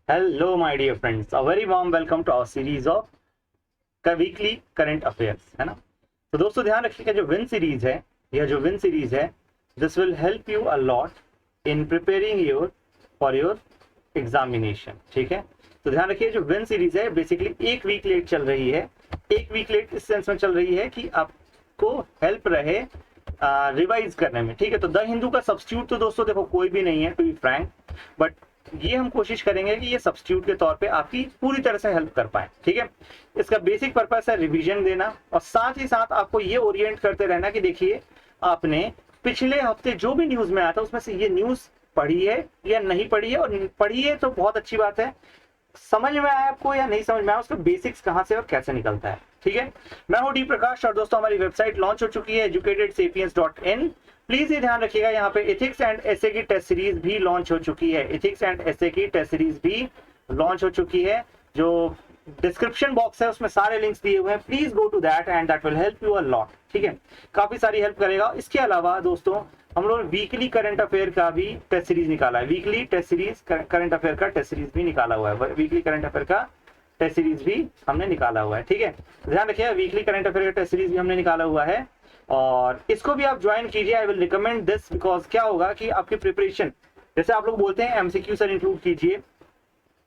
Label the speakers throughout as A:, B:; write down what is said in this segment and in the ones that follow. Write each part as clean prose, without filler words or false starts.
A: Hello, my dear friends. A very warm welcome to our series of weekly current affairs, है ना। तो दोस्तों ध्यान रखिएगा, जो विन सीरीज है, यह जो विन सीरीज है, this will help you a lot in preparing your for your examination. ठीक है, तो ध्यान रखिए, जो विन सीरीज है बेसिकली एक वीक लेट चल रही है। एक वीक लेट इस सेंस में चल रही है कि आपको हेल्प रहे रिवाइज करने में। ठीक है, तो द हिंदू का सब्स्टिट्यूट तो दोस्तों देखो कोई भी नहीं है, टू बी फ्रैंक, बट ये हम कोशिश करेंगे कि ये सब्स्टिट्यूट के तौर पे आपकी पूरी तरह से हेल्प कर पाए। ठीक है, इसका बेसिक पर्पस है रिवीजन देना, और साथ ही साथ आपको ये ओरिएंट करते रहना कि देखिए आपने पिछले हफ्ते जो भी न्यूज में आया था उसमें से ये न्यूज पढ़ी है या नहीं पढ़ी है, और पढ़ी है तो बहुत अच्छी बात है, समझ में आया आपको या नहीं समझ में आया, उसका बेसिक्स कहां से और कैसे निकलता है। ठीक है, मैं हूं डी प्रकाश, और दोस्तों हमारी वेबसाइट लॉन्च हो चुकी है educatedsapiens.in। प्लीज ये ध्यान रखिएगा, यहाँ पे एथिक्स एंड एसे की टेस्ट सीरीज भी लॉन्च हो चुकी है। एथिक्स एंड एसे की टेस्ट सीरीज भी लॉन्च हो चुकी है, जो डिस्क्रिप्शन बॉक्स है उसमें सारे लिंक्स दिए हुए हैं। Please go to that and that will help you a lot. ठीक है, काफी सारी हेल्प करेगा। इसके अलावा दोस्तों हम लोग वीकली करंट अफेयर का भी टेस्ट सीरीज निकाला है। Weekly test series current affair का टेस्ट सीरीज भी निकाला हुआ है। वीकली करंट अफेयर का टेस्ट सीरीज भी हमने निकाला हुआ है। ठीक है, ध्यान रखिए, वीकली करंट अफेयर का टेस्ट सीरीज भी हमने निकाला हुआ है, और इसको भी आप ज्वाइन कीजिए। I will recommend this because क्या होगा कि आपकी प्रिपरेशन, जैसे आप लोग बोलते हैं एमसीक्यू सर इंक्लूड कीजिए,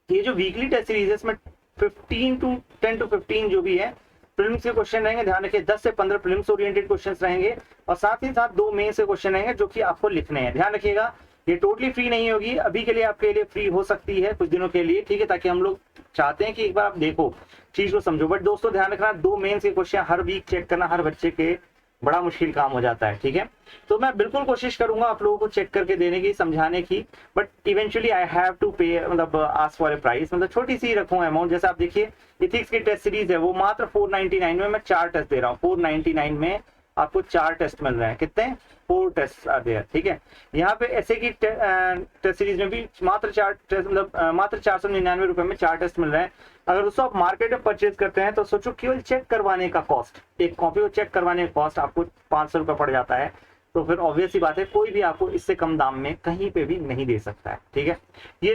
A: ये जो वीकली टेस्ट सीरीज है इसमें 10 to 15 जो भी है प्रीलिम्स के क्वेश्चन रहेंगे। ध्यान रखिए 10 से 15 प्रीलिम्स ओरिएंटेड क्वेश्चंस रहेंगे, और साथ ही साथ 2 मेंस के क्वेश्चन रहेंगे जो कि आपको लिखने हैं। ध्यान रखिएगा, ये टोटली फ्री नहीं होगी, अभी के लिए आपके लिए फ्री हो सकती है कुछ दिनों के लिए। ठीक है, ताकि हम लोग चाहते हैं कि एक बार आप देखो, चीज को समझो, बट दोस्तों ध्यान रखना 2 मेंस के क्वेश्चन हर वीक चेक करना हर बच्चे के बड़ा मुश्किल काम हो जाता है। ठीक है, तो मैं बिल्कुल कोशिश करूंगा आप लोगों को चेक करके देने की, समझाने की, but eventually I have to pay, मतलब आस्क फॉर ए प्राइस, मतलब छोटी सी रखूंगा अमाउंट। जैसे आप देखिए इथिक्स की टेस्ट सीरीज है वो मात्र 499 में मैं 4 टेस्ट दे रहा हूँ। 499 में आपको 4 टेस्ट मिल रहे हैं। कितने? 4 टेस्ट आर देयर। ठीक है, यहाँ पे ऐसे की टेस्ट सीरीज में भी मात्र 4 टेस्ट, मतलब मात्र 499 रुपए में 4 टेस्ट मिल रहे हैं। अगर दोस्तों आप मार्केट में परचेज करते हैं तो सोचो केवल चेक करवाने का कॉस्ट, एक कॉपी को चेक करवाने का कॉस्ट आपको 500 रुपये पड़ जाता है। तो फिर ऑब्वियस ही बात है, कोई भी आपको इससे कम दाम में कहीं पे भी नहीं दे सकता है। ठीक है, ये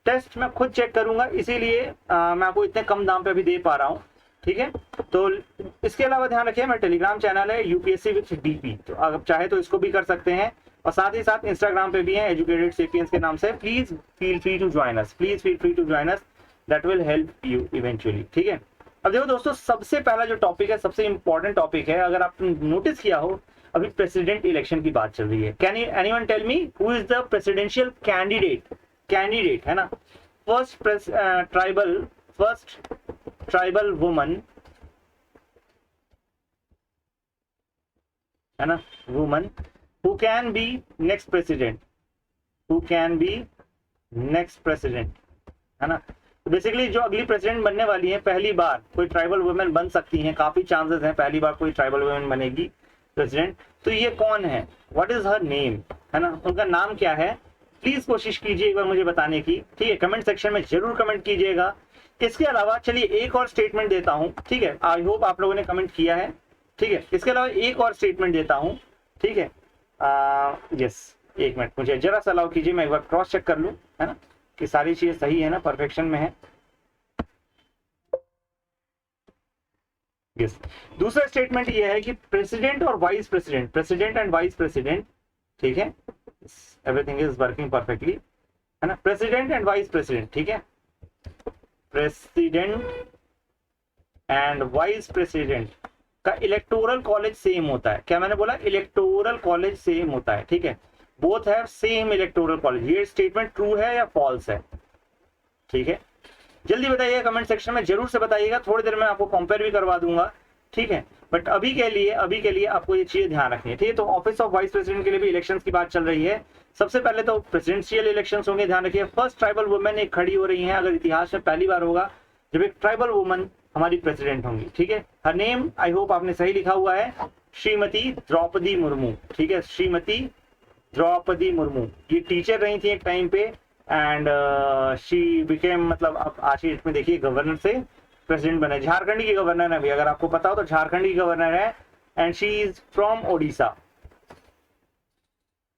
A: टेस्ट मैं खुद चेक करूंगा, इसीलिए मैं आपको इतने कम दाम पे भी दे पा रहा हूँ। ठीक है, तो इसके अलावा ध्यान रखिए मेरा टेलीग्राम चैनल है यूपीएससी विद डीपी, तो अगर चाहे तो इसको भी कर सकते हैं, और साथ ही साथ इंस्टाग्राम पे भी है एजुकेटेड सेपियंस के नाम से। Please feel free to join us, please feel free to join us, that will help you eventually. ठीक है, अब देखो दोस्तों, सबसे पहला जो टॉपिक है, सबसे इंपॉर्टेंट टॉपिक है, अगर आपने नोटिस किया हो अभी प्रेसिडेंट इलेक्शन की बात चल रही है। Can anyone tell me who is the presidential candidate है ना, फर्स्ट ट्राइबल वुमन है ना, woman who can be next president, है ना। तो बेसिकली जो अगली प्रेसिडेंट बनने वाली है, पहली बार कोई ट्राइबल वुमेन बन सकती हैं, काफी चांसेस हैं पहली बार कोई ट्राइबल वुमेन बनेगी प्रेसिडेंट। तो ये कौन है, व्हाट इज हर नेम, है ना, उनका नाम क्या है, प्लीज कोशिश कीजिए एक बार मुझे बताने की। ठीक है, कमेंट सेक्शन में जरूर कमेंट कीजिएगा। इसके अलावा चलिए एक और स्टेटमेंट देता हूं। ठीक है, आई होप आप लोगों ने कमेंट किया है। ठीक है, इसके अलावा एक और स्टेटमेंट देता हूं। ठीक है, यस, एक मिनट मुझे जरा सा अलाउ कीजिए, मैं एक बार क्रॉस चेक कर लूं, है ना, कि सारी चीजें सही है ना, परफेक्शन में है। यस, दूसरा स्टेटमेंट ये है कि प्रेसिडेंट और vice president, president and vice president, ठीक है, एवरीथिंग इज वर्किंग परफेक्टली, है ना, प्रेसिडेंट एंड वाइस प्रेसिडेंट। ठीक है, प्रेसिडेंट एंड वाइस प्रेसिडेंट का इलेक्टोरल कॉलेज सेम होता है। क्या मैंने बोला? इलेक्टोरल कॉलेज सेम होता है। ठीक है, both have same electoral college. ये स्टेटमेंट ट्रू है या फॉल्स है? ठीक है, जल्दी बताइएगा कमेंट सेक्शन में, जरूर से बताइएगा, थोड़ी देर में आपको कंपेयर भी करवा दूंगा। ठीक है, बट अभी के लिए आपको ये चीजें ध्यान रखनी है। ठीक है, तो ऑफिस ऑफ वाइस प्रेसिडेंट के लिए भी इलेक्शंस की बात चल रही है। सबसे पहले तो प्रेसिडेंशियल इलेक्शंस होंगे, ध्यान रखिए। फर्स्ट ट्राइबल वुमेन एक खड़ी हो रही है, अगर इतिहास में पहली बार होगा जब एक ट्राइबल वुमन हमारी प्रेसिडेंट होंगी। ठीक है, हर नेम आई होप आपने सही लिखा हुआ है, श्रीमती द्रौपदी मुर्मू। ठीक है, श्रीमती द्रौपदी मुर्मू, ये टीचर रही थी एक टाइम पे, एंड शी बिकेम, मतलब अब आज की डेट में देखिए गवर्नर से प्रेसिडेंट बने। झारखंड की गवर्नर है अभी, अगर आपको पता हो तो झारखंड की गवर्नर है, and she is from Odisha.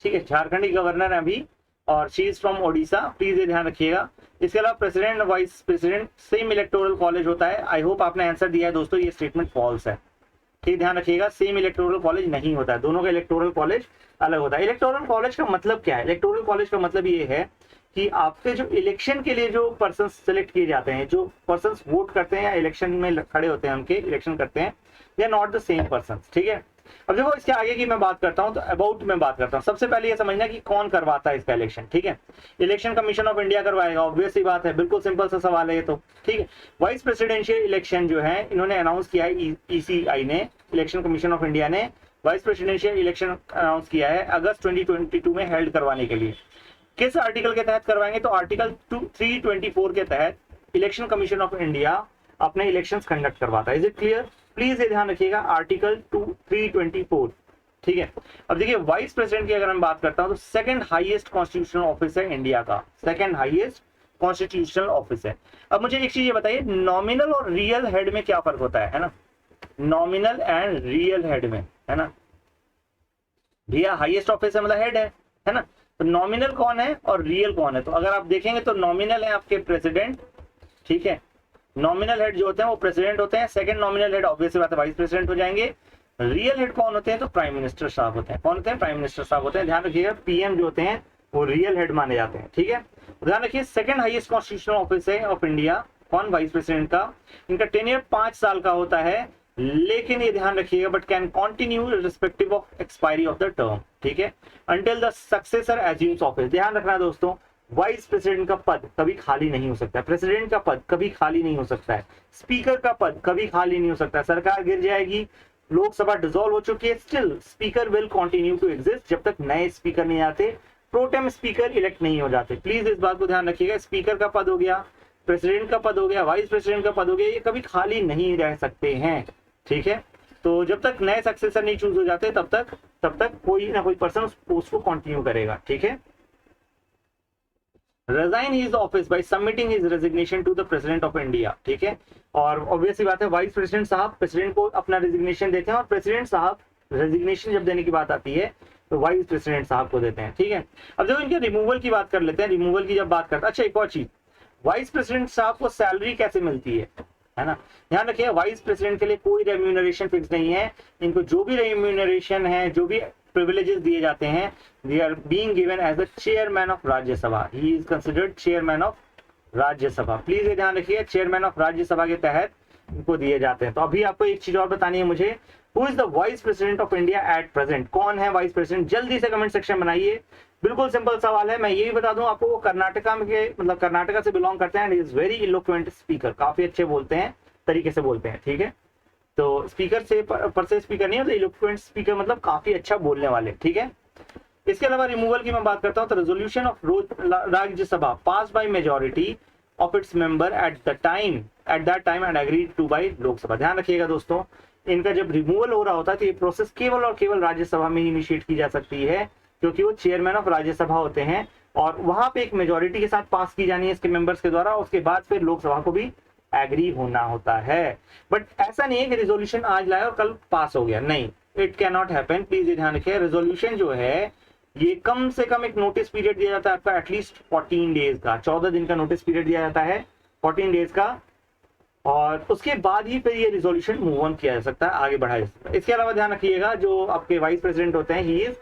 A: ठीक है, झारखंड की गवर्नर है अभी, और she is from Odisha, please ये ध्यान रखिएगा। इसके अलावा president vice president same electoral college होता है। आई होप आपने आंसर दिया है दोस्तों, ये स्टेटमेंट फॉल्स है, ठीक, ध्यान रखिएगा, सेम इलेक्टोरल कॉलेज नहीं होता है, दोनों का इलेक्टोरल कॉलेज अलग होता है। इलेक्टोरल कॉलेज का मतलब क्या है? इलेक्टोरल कॉलेज का मतलब ये है कि आपके जो इलेक्शन के लिए जो पर्सन सेलेक्ट किए जाते हैं, जो पर्सन वोट करते हैं या इलेक्शन में खड़े होते हैं, उनके इलेक्शन करते हैं, they are not the same person, ठीक है। अब देखो इसके आगे की मैं बात करता हूं, तो अबाउट में बात करता हूं। सबसे पहले ये समझना कि कौन करवाता है इसका इलेक्शन, ठीक है। इलेक्शन कमीशन ऑफ इंडिया करवाएगा, ऑब्वियस सी बात है, बिल्कुल सिंपल सा सवाल है ये तो, ठीक है। वाइस प्रेसिडेंशियल इलेक्शन जो है इन्होंने अनाउंस किया है, ईसीआई ने, इलेक्शन कमीशन ऑफ इंडिया ने वाइस प्रेसिडेंशियल इलेक्शन अनाउंस किया है अगस्त 2022 में हेल्ड करवाने के लिए। किस आर्टिकल के तहत करवाएंगे? तो आर्टिकल 324 के तहत इलेक्शन कमीशन ऑफ इंडिया अपने इलेक्शंस कंडक्ट करवाता है। Is it clear? प्लीज ये ध्यान रखिएगा, आर्टिकल 324, ठीक है। अब देखिए वाइस प्रेसिडेंट की अगर मैं बात करता हूं तो सेकंड हाईएस्ट कॉन्स्टिट्यूशनल ऑफिस है इंडिया का, सेकंड हाईएस्ट कॉन्स्टिट्यूशनल ऑफिस है। अब मुझे एक चीज ये बताइए, नॉमिनल और रियल हेड में क्या फर्क होता है ना? नॉमिनल एंड रियल हेड में, है ना भैया, हाईएस्ट ऑफिस है मतलब हेड है ना। तो नॉमिनल कौन है और रियल कौन है? तो अगर आप देखेंगे तो नॉमिनल है आपके प्रेसिडेंट, ठीक है। नॉमिनल हेड जो होते हैं वो प्रेसिडेंट होते हैं, सेकंड नॉमिनल हेड ऑब्वियसली बात है वाइस प्रेसिडेंट हो जाएंगे। रियल हेड कौन होते हैं? तो प्राइम मिनिस्टर साहब होते हैं। कौन होते हैं? प्राइम मिनिस्टर साहब होते हैं। ध्यान रखिएगा, पीएम जो होते हैं वो रियल हेड माने जाते हैं, ठीक है। ध्यान रखिए, सेकंड हाईएस्ट कॉन्स्टिट्यूशनल ऑफिस है ऑफ इंडिया, कौन? वाइस प्रेसिडेंट का। इनका टेन्योर 5 साल का होता है, लेकिन ये ध्यान रखिएगा, but can continue respective of expiry of the term, ठीक है, until the successor assumes office. ध्यान रखना दोस्तों, वाइस प्रेसिडेंट का पद कभी खाली नहीं हो सकता है, प्रेसिडेंट का पद कभी खाली नहीं हो सकता है, स्पीकर का पद कभी खाली नहीं हो सकता है। सरकार गिर जाएगी, लोकसभा डिसॉल्व हो चुकी है, still speaker will continue to exist जब तक नए स्पीकर नहीं आते, प्रोटेम स्पीकर इलेक्ट नहीं हो जाते। प्लीज इस बात को ध्यान रखिएगा, स्पीकर का पद हो गया, प्रेसिडेंट का पद हो गया, वाइस प्रेसिडेंट का पद हो गया, ये कभी खाली नहीं रह सकते हैं, ठीक है। तो जब तक नए सक्सेसर नहीं चूज हो जाते तब तक कोई ना कोई पर्सन उस पोस्ट को कंटिन्यू करेगा, ठीक है। resign his office by submitting his resignation to the president of India, ठीक है। और ऑब्वियसली बात है वाइस प्रेसिडेंट साहब प्रेसिडेंट को अपना रेजिग्नेशन देते हैं, और प्रेसिडेंट साहब रेजिग्नेशन जब देने की बात आती है तो वाइस प्रेसिडेंट साहब को देते हैं, ठीक है। अब देखो इनके रिमूवल की बात कर लेते हैं। रिमूवल की जब बात करते हैं, अच्छा एक और चीज, वाइस प्रेसिडेंट साहब को सैलरी कैसे मिलती है ना। ध्यान रखिए, वाइस प्रेसिडेंट के लिए कोई रेम्यूनरेशन फिक्स नहीं है, इनको जो भी रेम्यूनरेशन है, जो भी privileges दिए जाते हैं, they are being given as the chairman of Rajya Sabha, he is considered chairman of Rajya Sabha. Please ये ध्यान रखिए, चेयरमैन ऑफ राज्यसभा के तहत इनको दिए जाते हैं। तो अभी आपको एक चीज और बतानी है मुझे, who is the vice president of India at present? कौन है वाइस प्रेसिडेंट? जल्दी से कमेंट सेक्शन बनाइए, बिल्कुल सिंपल सवाल है। मैं ये भी बता दूं आपको, वो कर्नाटका में के मतलब कर्नाटका से बिलोंग करते हैं, and is very eloquent speaker, काफी अच्छे बोलते हैं, तरीके से बोलते हैं, ठीक है। तो स्पीकर से पर से स्पीकर नहीं होता, इलोक्वेंट स्पीकर मतलब काफी अच्छा बोलने वाले, ठीक है। इसके अलावा रिमूवल की मैं बात करता हूं, तो resolution of Rajya Sabha pass by majority of its member at that time and agreed to by Lok Sabha. ध्यान रखिएगा दोस्तों, इनका जब रिमूवल हो रहा होता है तो ये प्रोसेस केवल और केवल राज्यसभा में इनिशिएट की जा सकती है, क्योंकि वो चेयरमैन ऑफ राज्यसभा होते हैं, और वहां पे एक मेजोरिटी के साथ पास की जानी है इसके मेंबर्स के द्वारा, उसके बाद फिर लोकसभा को भी एग्री होना होता है। बट ऐसा नहीं है कि रेजोल्यूशन आज लाए और कल पास हो गया, नहीं, it can not happen. Please ये ध्यान रखिए, रेजोल्यूशन जो है ये कम से कम एक नोटिस पीरियड दिया जाता है आपका, एटलीस्ट 14 डेज का, 14 दिन का नोटिस पीरियड दिया जाता है, 14 डेज का, और उसके बाद ही फिर ये रिजोल्यूशन मूव ऑन किया जा सकता है, आगे बढ़ाया जा सकता है। इसके अलावा ध्यान रखिएगा, जो आपके वाइस प्रेसिडेंट होते हैं, he is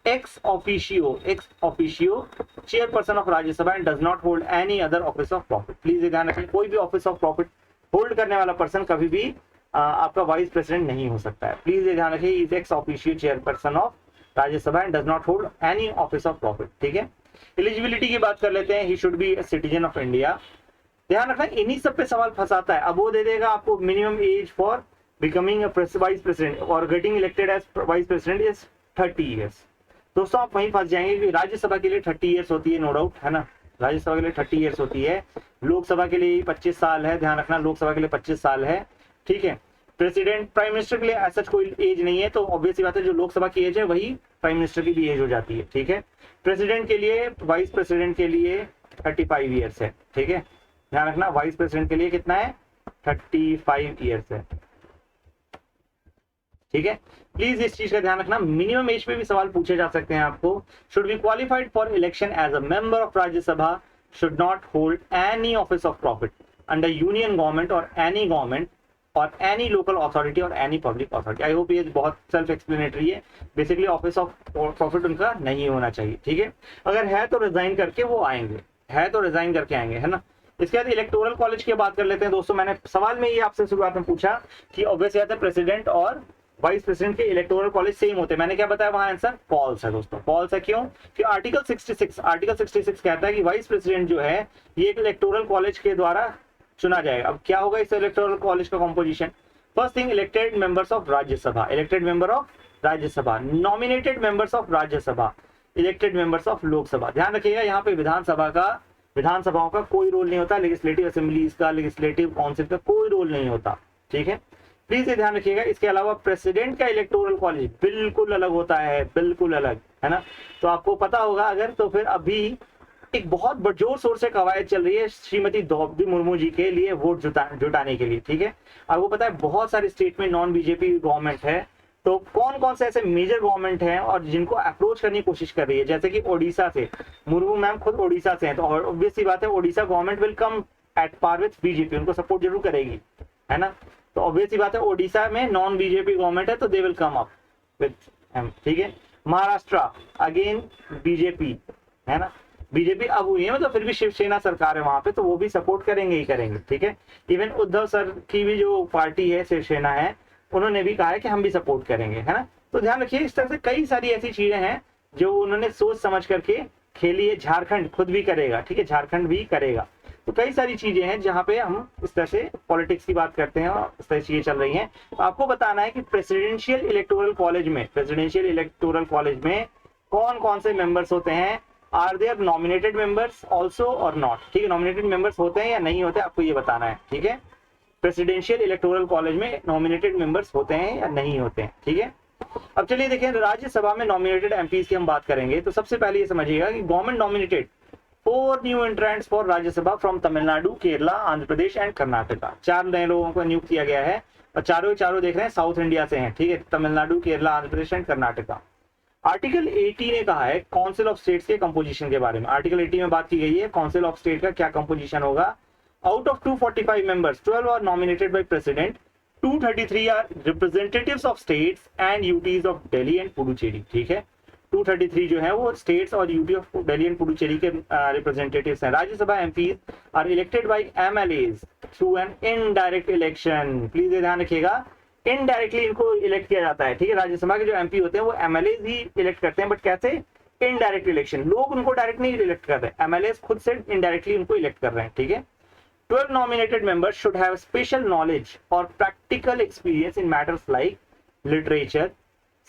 A: ex officio chairperson of Rajya Sabha and does not hold any other office of profit. Please ध्यान रखिए, कोई भी ऑफिस ऑफ प्रॉफिट होल्ड करने वाला पर्सन कभी भी आपका वाइस प्रेसिडेंट नहीं हो सकता है। प्लीज ये ध्यान रखिए, is ex officio chairperson of Rajya Sabha and does not hold any office of profit, ठीक है। एलिजिबिलिटी की बात कर लेते हैं, he should be citizen of India. ध्यान रखना, इन्हीं सब पे सवाल फंसाता है। अब वो दे देगा आपको minimum age for becoming a vice president और getting elected as vice president is 30 years. दोस्तों आप वहीं फंस जाएंगे कि राज्यसभा के लिए 30 ईयर्स होती है, नो डाउट, है ना, राज्यसभा के लिए 30 ईयर्स होती है, लोकसभा के लिए 25 साल है। ध्यान रखना, लोकसभा के लिए 25 साल है, ठीक है। प्रेसिडेंट प्राइम मिनिस्टर के लिए ऐसा कोई एज नहीं है, तो ऑब्वियस बात है जो लोकसभा की एज है वही प्राइम मिनिस्टर की भी एज हो जाती है, ठीक है। प्रेसिडेंट के लिए, वाइस प्रेसिडेंट के लिए 35 ईयर्स है, ठीक है। ध्यान रखना, वाइस प्रेसिडेंट के लिए कितना है? 35 ईयर्स है, ठीक है, प्लीज इस चीज का ध्यान रखना। मिनिमम एज पे भी सवाल पूछे जा सकते हैं आपको। Should be qualified for election as a member of Rajya Sabha, should not hold any office of profit under union government और एनी गवर्नमेंट और एनी लोकल अथॉरिटी और any public authority. I hope ये बहुत सेल्फ एक्सप्लेनेटरी है। Basically office of profit उनका नहीं होना चाहिए, ठीक है। अगर है तो रिजाइन करके वो आएंगे, है तो रिजाइन करके आएंगे, है ना। इसके बाद इलेक्टोरल कॉलेज की बात कर लेते हैं दोस्तों। मैंने सवाल में ये आपसे शुरुआत में पूछा कि ऑब्वियसली आता है प्रेसिडेंट और वाइस प्रेसिडेंट के इलेक्टोरल कॉलेज सेम होते हैं। मैंने क्या बताया वहां आंसर फॉल्स है दोस्तों। फॉल्स है क्यों? कि आर्टिकल 66 कहता है कि वाइस प्रेसिडेंट जो है ये एक इलेक्टोरल कॉलेज के द्वारा चुना जाएगा। अब क्या होगा इस इलेक्टोरल कॉलेज का composition? First thing, elected members of Rajya Sabha, elected member of Rajya Sabha, nominated members of Rajya Sabha, elected members of Lok Sabha. ध्यान रखिएगा यहाँ पे विधानसभाओं का कोई रोल नहीं होता, लेजिस्लेटिव असेंबलीज का, लेजिस्लेटिव काउंसिल का कोई रोल नहीं होता, ठीक है, प्लीज ये ध्यान रखिएगा। इसके अलावा प्रेसिडेंट का इलेक्टोरल कॉलेज बिल्कुल अलग होता है, बिल्कुल अलग, है ना। तो आपको पता होगा अगर, तो फिर अभी एक बहुत जोर शोर से कवायद चल रही है श्रीमती द्रौपदी मुर्मू जी के लिए वोट जुटाने के लिए, ठीक है। आपको पता है बहुत सारे स्टेट में नॉन बीजेपी गवर्नमेंट है, तो कौन कौन से ऐसे मेजर गवर्नमेंट हैं और जिनको अप्रोच करने की कोशिश कर रही है, जैसे कि ओडिशा से, मुर्मू मैम खुद ओडिशा से हैं, तो ऑब्वियस सी बात है Odisha government will come at par with BJP, उनको सपोर्ट जरूर करेगी, है ना। तो ऑब्वियस सी बात है ओडिशा में नॉन बीजेपी गवर्नमेंट है तो they will come up with, ठीक है। महाराष्ट्र अगेन बीजेपी, है ना, बीजेपी अब हुई है मतलब फिर भी शिवसेना सरकार है वहां पे, तो वो भी सपोर्ट करेंगे ही करेंगे, ठीक है। इवन उद्धव सर की भी जो पार्टी है शिवसेना है, उन्होंने भी कहा है कि हम भी सपोर्ट करेंगे, है ना। तो ध्यान रखिए इस तरह से कई सारी ऐसी चीजें हैं जो उन्होंने सोच समझ करके खेली है। झारखंड खुद भी करेगा, ठीक है, झारखंड भी करेगा। तो कई सारी चीजें हैं जहां पे हम इस तरह से पॉलिटिक्स की बात करते हैं और इस तरह चीजें चल रही हैं। तो आपको बताना है कि प्रेसिडेंशियल इलेक्टोरल कॉलेज में कौन कौन से मेंबर्स होते हैं। Are there nominated members also और नॉट, ठीक है, नॉमिनेटेड मेंबर्स होते हैं या नहीं होते आपको ये बताना है, ठीक है। प्रेसिडेंशियल इलेक्टोरल कॉलेज में नॉमिनेटेड मेंबर्स होते हैं या नहीं होते हैं, ठीक है। अब चलिए देखें राज्यसभा में नॉमिनेटेड एमपीज की हम बात करेंगे। तो सबसे पहले ये समझिएगा कि government nominated 4 new entrants for Rajya Sabha from Tamil Nadu, Kerala, Andhra Pradesh and Karnataka. 4 नए लोगों को नियुक्त किया गया है और चारों देख रहे हैं साउथ इंडिया से हैं, ठीक है, तमिलनाडु, केरला, आंध्र प्रदेश एंड कर्नाटका। आर्टिकल 80 ने कहा है काउंसिल ऑफ स्टेट्स के कंपोजिशन के बारे में। आर्टिकल 80 में बात की गई है काउंसिल ऑफ स्टेट का क्या कंपोजिशन होगा। Out of 245 members 12 are nominated by president, 233 are representatives of states and UTs of Delhi and Puducherry, ठीक है। 233 जो है वो स्टेट्स और UT of Delhi and Puducherry के रिप्रेजेंटेटिव्स हैं। Rajya Sabha MPs are elected by MLAs through an indirect election. Please ये ध्यान रखिएगा, इनडायरेक्टली इनको इलेक्ट किया जाता है, ठीक है। राज्यसभा के जो एमपी होते हैं वो एमएलएज ही इलेक्ट करते हैं, बट कैसे? Indirect election. लोग उनको डायरेक्ट नहीं इलेक्ट कर रहे, एमएलएज खुद से इनडायरेक्टली उनको इलेक्ट कर रहे हैं, ठीक है। 12 nominated members should have special knowledge or practical experience in matters like literature,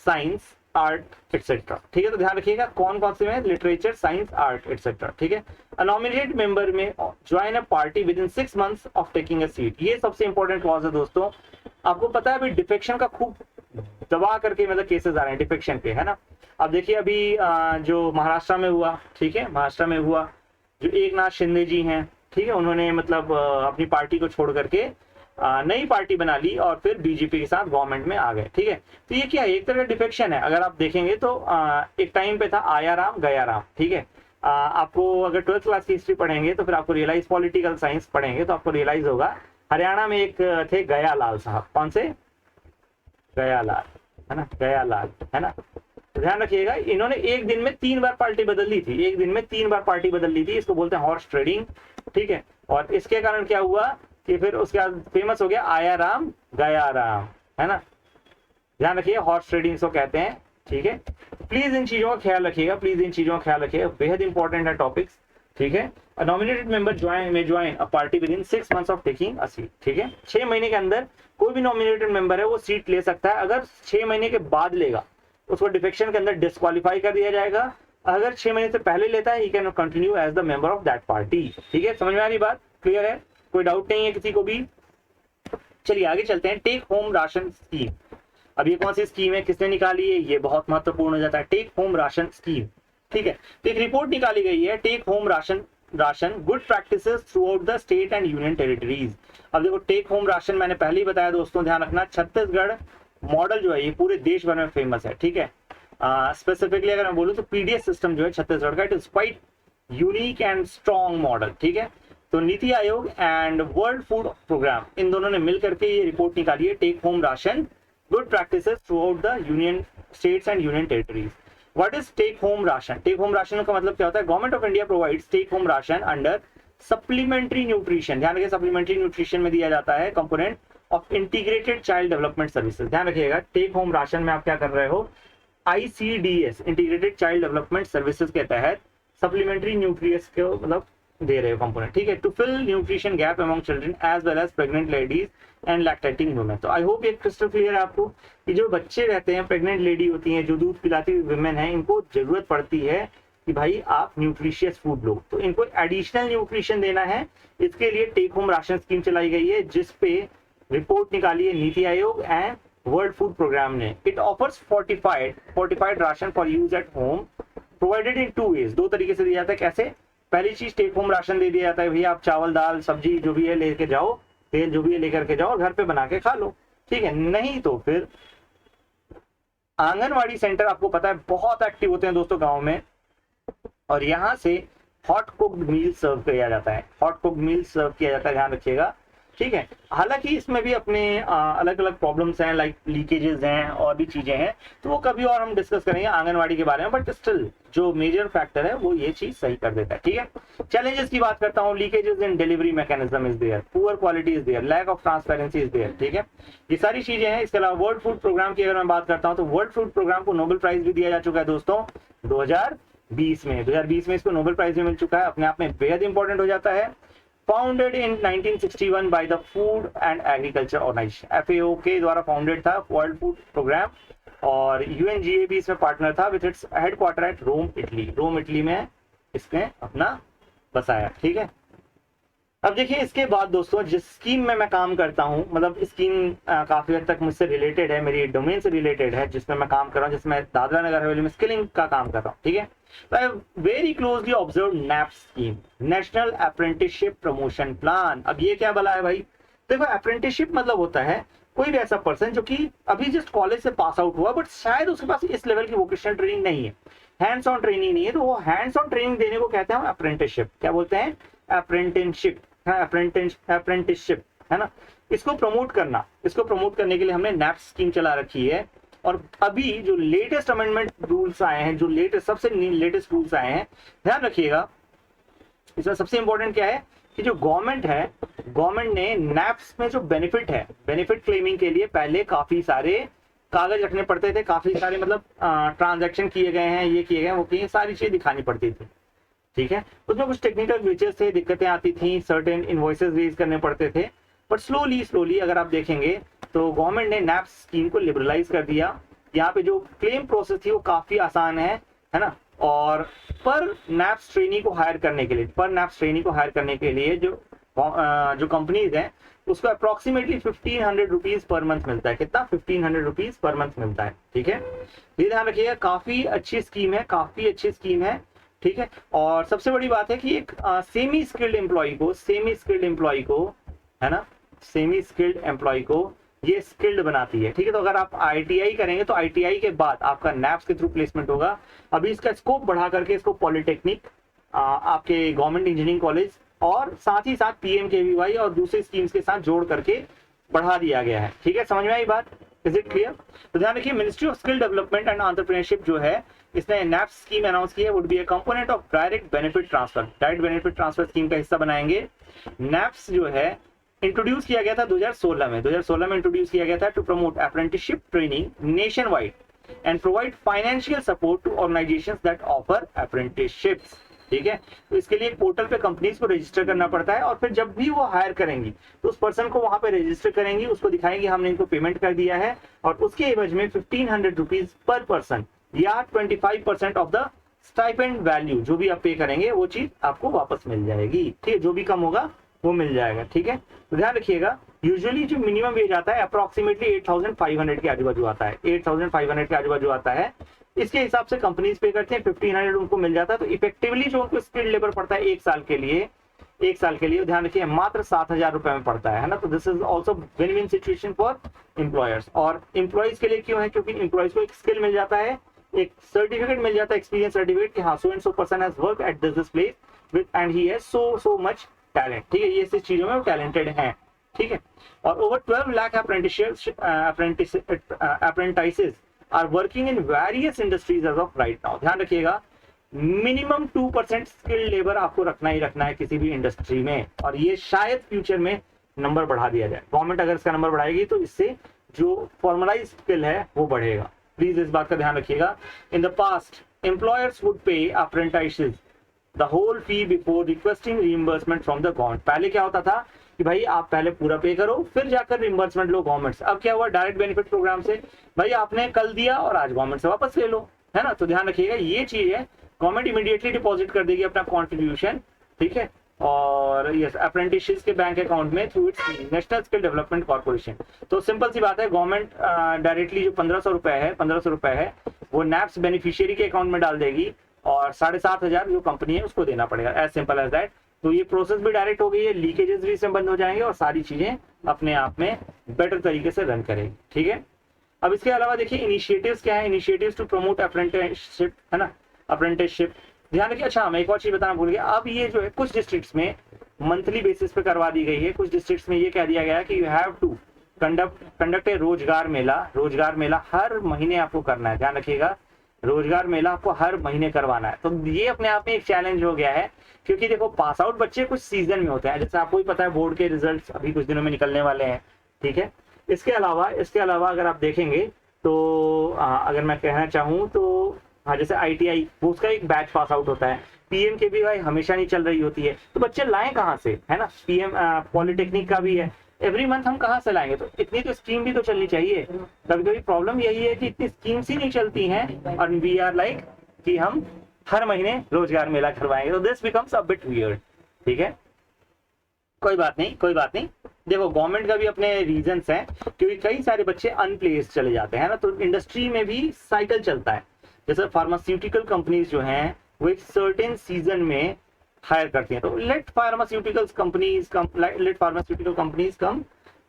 A: science, art, etc. ठीक है, तो ध्यान रखिएगा कौन कौन से में लिटरेचर, साइंस, आर्ट, etc. ठीक है। A nominated member में join a party within 6 months of taking a seat. ये सबसे इंपॉर्टेंट क्लॉज है दोस्तों। आपको पता है अभी डिफेक्शन का खूब दबा करके मतलब केसेस आ रहे हैं डिफेक्शन के, है ना। अब देखिए अभी जो महाराष्ट्र में हुआ, ठीक है, महाराष्ट्र में हुआ जो एकनाथ शिंदे जी हैं, ठीक है, उन्होंने मतलब अपनी पार्टी को छोड़ करके नई पार्टी बना ली और फिर बीजेपी के साथ गवर्नमेंट में आ गए, ठीक है। तो ये क्या है? एक तरह का डिफेक्शन है। अगर आप देखेंगे तो एक टाइम पे था आया राम गया राम, ठीक है। आपको अगर 12th क्लास की हिस्ट्री पढ़ेंगे तो फिर आपको रियलाइज, पॉलिटिकल साइंस पढ़ेंगे तो आपको रियलाइज होगा हरियाणा में एक थे गया लाल साहब। कौन से? गया लाल, है ना, गया लाल, है ना। तो ध्यान रखिएगा इन्होंने एक दिन में 3 बार पार्टी बदल ली थी, एक दिन में 3 बार पार्टी बदल ली थी। इसको बोलते हैं हॉर्स ट्रेडिंग, ठीक है। और इसके कारण क्या हुआ कि फिर उसके बाद फेमस हो गया आया राम गया राम, है ना। ध्यान रखिए हॉर्स ट्रेडिंग इसको कहते हैं, ठीक है। प्लीज इन चीजों का ख्याल रखिएगा, प्लीज इन चीजों का ख्याल रखिएगा, बेहद इंपॉर्टेंट है टॉपिक्स, ठीक है। Nominated member join a party with in 6 months of taking a seat, ठीक है। 6 महीने के अंदर कोई भी नॉमिनेटेड मेंबर है वो सीट ले सकता है। अगर 6 महीने के बाद लेगा उसको डिफेक्शन के अंदर डिस्क्वालीफाई कर दिया जाएगा। अगर 6 महीने से पहले लेता है he can continue as the member of that party, ठीक है। समझ में आ रही बात? क्लियर है? कोई डाउट नहीं है किसी को भी? चलिए आगे चलते हैं। Take home ration scheme. अब ये कौन सी स्कीम है, किसने निकाली है? ये बहुत महत्वपूर्ण हो जाता है, टेक होम राशन स्कीम, ठीक है। तो एक रिपोर्ट निकाली गई है take home ration good practices throughout the state and union territories. अब देखो टेक होम राशन मैंने पहले ही बताया दोस्तों, ध्यान रखना, छत्तीसगढ़, मॉडल जो है ये पूरे देश भर में फेमस है, ठीक है। स्पेसिफिकली अगर मैं बोलूँ तो पीडीएस सिस्टम जो है छत्तीसगढ़ का, it is quite unique and strong model, ठीक है। तो NITI Aayog and World food Programme इन दोनों ने मिलकर के ये रिपोर्ट निकाली है, take home ration good practices throughout the union states and union territories. What is take home ration? Take home ration का मतलब क्या होता है? Government of India provides take home ration under supplementary nutrition. ध्यान रखिए, supplementary nutrition में दिया जाता है component of integrated child development services. ध्यान रखिएगा, टेक होम राशन में आप क्या कर रहे हो? ICDS integrated child development services के तहत सप्लीमेंट्री न्यूट्रिएंट्स को मतलब दे रहे हो कंपोनेंट, ठीक है, to fill nutrition gap among children as well as pregnant ladies and lactating women. तो आई होप ये क्रिस्टल क्लियर है आपको कि जो बच्चे रहते हैं, प्रेग्नेंट लेडी होती हैं, जो दूध पिलाती हुई वुमेन है, इनको जरूरत पड़ती है कि भाई आप न्यूट्रिशियस फूड लो, तो इनको एडिशनल न्यूट्रिशन देना है। इसके लिए टेक होम राशन स्कीम चलाई गई है, जिसपे रिपोर्ट निकाली है नीति Aayog and World food programme ने। It offers fortified ration for use at home provided in 2 ways। 2 तरीके से दिया जाता है। कैसे? पहली चीज टेक होम राशन दे दिया जाता है, भैया आप चावल दाल सब्जी जो भी है लेके जाओ, तेल जो भी है लेकर के जाओ और घर पे बना के खा लो, ठीक है। नहीं तो फिर आंगनवाड़ी सेंटर आपको पता है बहुत एक्टिव होते हैं दोस्तों गांव में, और यहाँ से हॉट कुक्ड मील सर्व किया जाता है, हॉट कुक्ड मील सर्व किया जाता है, ध्यान रखिएगा, ठीक है। हालांकि इसमें भी अपने अलग अलग प्रॉब्लम्स हैं, लाइक लीकेजेस हैं और भी चीजें हैं, तो वो कभी और हम डिस्कस करेंगे आंगनवाड़ी के बारे में, बट स्टिल जो मेजर फैक्टर है वो ये चीज सही कर देता है, ठीक है। चैलेंजेस की बात करता हूँ, leakages in delivery mechanism is there, poor quality is there, lack of transparency is there, ठीक है, ये सारी चीजें हैं। इसके अलावा वर्ल्ड फूड प्रोग्राम की अगर मैं बात करता हूँ तो वर्ल्ड फूड प्रोग्राम को नोबेल प्राइज भी दिया जा चुका है दोस्तों 2020 में इसको नोबेल प्राइज भी मिल चुका है, अपने आप में बेहद इंपॉर्टेंट हो जाता है। Founded in 1961 by the Food and agriculture Organization, FAO के द्वारा फाउंडेड था वर्ल्ड फूड प्रोग्राम, और UNGA भी इसमें पार्टनर था with its headquarter at Rome Italy. Rome Italy में इसने अपना बसाया, ठीक है। अब देखिए इसके बाद दोस्तों जिस स्कीम में मैं काम करता हूं, मतलब स्कीम काफी हद तक मुझसे रिलेटेड है, मेरी डोमेन से रिलेटेड है, जिसमें मैं काम कर रहा हूं, जिसमें दादरा नगर हवेली में स्किलिंग का काम कर रहा हूं, ठीक है। तो I very closely observe NAPS scheme, national apprenticeship promotion plan. अब ये क्या भला है भाई? देखो, अप्रेंटिसशिप मतलब होता है कोई भी ऐसा पर्सन जो कि अभी जस्ट कॉलेज से पास आउट हुआ, बट शायद उसके पास इस लेवल की वोकेशनल ट्रेनिंग नहीं है, हैंड्स ऑन ट्रेनिंग नहीं है, तो वो हैंड्स ऑन ट्रेनिंग देने को कहते हैं अप्रेंटिसशिप। क्या बोलते हैं? अप्रेंटिसशिप, अप्रेंटिसशिप, है ना। इसको प्रमोट करने के लिए हमने NAPS स्कीम चला रखी है। और अभी जो लेटेस्ट अमेंडमेंट रूल्स आए हैं, जो सबसे लेटेस्ट रूल्स आए हैं, ध्यान रखिएगा, इसमें सबसे इंपॉर्टेंट क्या है कि जो गवर्नमेंट ने NAPS में जो बेनिफिट है, बेनिफिट क्लेमिंग के लिए पहले काफी सारे कागज रखने पड़ते थे, काफी सारे मतलब ट्रांजैक्शन किए गए हैं, ये किए गए, वो किए, सारी चीजें दिखानी पड़ती थी, ठीक है। उसमें कुछ टेक्निकल ग्लिचेस थे, दिक्कतें आती थी, सर्टेन इनवॉइसेस रेज करने पड़ते थे, बट स्लोली अगर आप देखेंगे तो गवर्नमेंट ने NAPS स्कीम को लिबरलाइज कर दिया। यहाँ पे जो क्लेम प्रोसेस थी वो काफी आसान है ना। और पर NAPS ट्रेनी को हायर करने के लिए जो कंपनीज हैं उसको अप्रोक्सीमेटली 1500 रुपीज पर मंथ मिलता है। कितना? 1500 रुपीज पर मंथ मिलता है, ठीक है। ये ध्यान रखिएगा, काफी अच्छी स्कीम है, ठीक है। और सबसे बड़ी बात है कि एक सेमी स्किल्ड एम्प्लॉय को है ना, सेमी स्किल्ड एम्प्लॉय को ये स्किल्ड बनाती है, ठीक है। तो अगर आप ITI करेंगे तो ITI के बाद आपका NAPS के थ्रू प्लेसमेंट होगा। अभी इसका स्कोप बढ़ा करके इसको पॉलिटेक्निक, आपके गवर्नमेंट इंजीनियरिंग कॉलेज और साथ ही साथ PMKVY और दूसरी स्कीम्स के साथ जोड़ करके बढ़ा दिया गया है, ठीक है। समझ में आई बात? Is it clear? तो ध्यान रखिए, ministry of skill development and entrepreneurship जो है, इसने NAPS स्कीम अनाउंस की है, would be A component of direct benefit transfer scheme का हिस्सा बनाएंगे। NAPS जो है इंट्रोड्यूस किया गया था 2016 में इंट्रोड्यूस किया गया था to promote apprenticeship training nationwide and provide financial support to organisations that offer apprenticeships, ठीक है। तो इसके लिए एक पोर्टल पे कंपनीज को रजिस्टर करना पड़ता है, और फिर जब भी वो हायर करेंगी तो उस पर्सन को वहां पे रजिस्टर करेंगी, उसको दिखाएंगे हमने इनको पेमेंट कर दिया है, और उसके एवज में 1500 रुपीज पर पर्सन या 25% ऑफ द स्टाइपेंड वैल्यू जो भी आप पे करेंगे वो चीज आपको वापस मिल जाएगी, ठीक है। जो भी कम होगा वो मिल जाएगा, ठीक है। तो ध्यान रखिएगा, यूजुअली जो मिनिमम वेज आता है अप्रोक्सीमेटली 8500 के आजू बाजू आता है, 8500 के आजू बाजू आता है। इसके हिसाब से कंपनीज पे करते हैं, 1500 उनको मिल जाता है। तो इफेक्टिवली जो उनको स्किल्ड लेबर पड़ता है 1 साल के लिए, 1 साल के लिए, ध्यान रखिए मात्र 7,000 रुपए में पड़ता है ना। तो this is also win win situation for employers. और एम्प्लॉयज के लिए क्यों है, क्योंकि एम्प्लॉयज को एक स्किल मिल जाता है, एक सर्टिफिकेट मिल जाता है, एक्सपीरियंस सर्टिफिकेट कि हाँ so and so person has work at this place with and he has so much talent, ठीक है, ये इस चीजों में वो टैलेंटेड है, ठीक है। और over 12 lakh apprentices are working in various industries as of right now. ध्यान रखिएगा मिनिमम 2% स्किल्ड लेबर आपको रखना ही रखना है किसी भी इंडस्ट्री में, और ये शायद फ्यूचर में नंबर बढ़ा दिया जाए। गवर्नमेंट अगर इसका नंबर बढ़ाएगी तो इससे जो फॉर्मलाइज स्किल है वो बढ़ेगा, प्लीज इस बात का ध्यान रखिएगा। In the past employers would pay apprentices the whole fee before requesting reimbursement from the government. पहले क्या होता था कि भाई आप पहले पूरा पे करो फिर जाकर रिइंबर्समेंट लो गवर्नमेंट से। अब क्या हुआ, डायरेक्ट बेनिफिट प्रोग्राम से भाई आपने कल दिया और आज गवर्नमेंट से वापस ले लो, है ना। तो ध्यान रखिएगा ये चीज है, गवर्नमेंट इमीडिएटली डिपॉजिट कर देगी अपना कॉन्ट्रीब्यूशन, ठीक है, और यस अप्रेंटिसेस के बैंक अकाउंट में through it's national skill development corporation. तो सिंपल सी बात है, गवर्नमेंट डायरेक्टली जो 1500 रुपए है वो नैप्स बेनिफिशियरी के अकाउंट में डाल देगी और 7,500 जो कंपनी है उसको देना पड़ेगा, एज सिंपल एज दैट। तो ये प्रोसेस भी डायरेक्ट हो गई है, लीकेजेस भी इसमें बंद हो जाएंगे और सारी चीजें अपने आप में बेटर तरीके से रन करेगी, ठीक है। अब इसके अलावा देखिए इनिशिएटिव्स क्या है, इनिशिएटिव्स टू प्रमोट अप्रेंटिसशिप, है ना, अप्रेंटिसशिप। ध्यान रखिए, अच्छा मैं एक और चीज बताना भूल गया, अब ये जो है कुछ डिस्ट्रिक्ट्स में मंथली बेसिस पे करवा दी गई है, कुछ डिस्ट्रिक्ट्स में ये कह दिया गया है कि you have to conduct a rozgar mela हर महीने आपको करना है। ध्यान रखिएगा रोजगार मेला आपको हर महीने करवाना है। तो ये अपने आप में एक चैलेंज हो गया है, क्योंकि देखो पास आउट बच्चे कुछ सीजन में होते हैं, जैसे आपको ही पता है बोर्ड के रिजल्ट्स अभी कुछ दिनों में निकलने वाले हैं, ठीक है। इसके अलावा अगर आप देखेंगे तो अगर मैं कहना चाहूँ तो हाँ जैसे ITI वो उसका एक बैच पास आउट होता है, PMKVY हमेशा नहीं चल रही होती है, तो बच्चे लाएं कहाँ से, है ना। PM पॉलिटेक्निक का भी है, एवरी मंथ हम कहाँ से लाएंगे, तो इतनी तो स्कीम भी तो चलनी चाहिए। कभी कभी प्रॉब्लम यही है कि इतनी स्कीम्स ही नहीं चलती हैं और वी आर लाइक कि हम हर महीने रोजगार मेला करवाएंगे, तो this becomes a bit weird, ठीक है। कोई बात नहीं, देखो गवर्नमेंट का भी अपने रीजंस हैं, क्योंकि कई सारे बच्चे अनप्लेस्ड चले जाते हैं ना, तो इंडस्ट्री में भी साइकिल चलता है। जैसे फार्मास्यूटिकल कंपनीज जो हैं वो एक सर्टेन सीजन में हायर करती हैं, तो let pharmaceutical companies come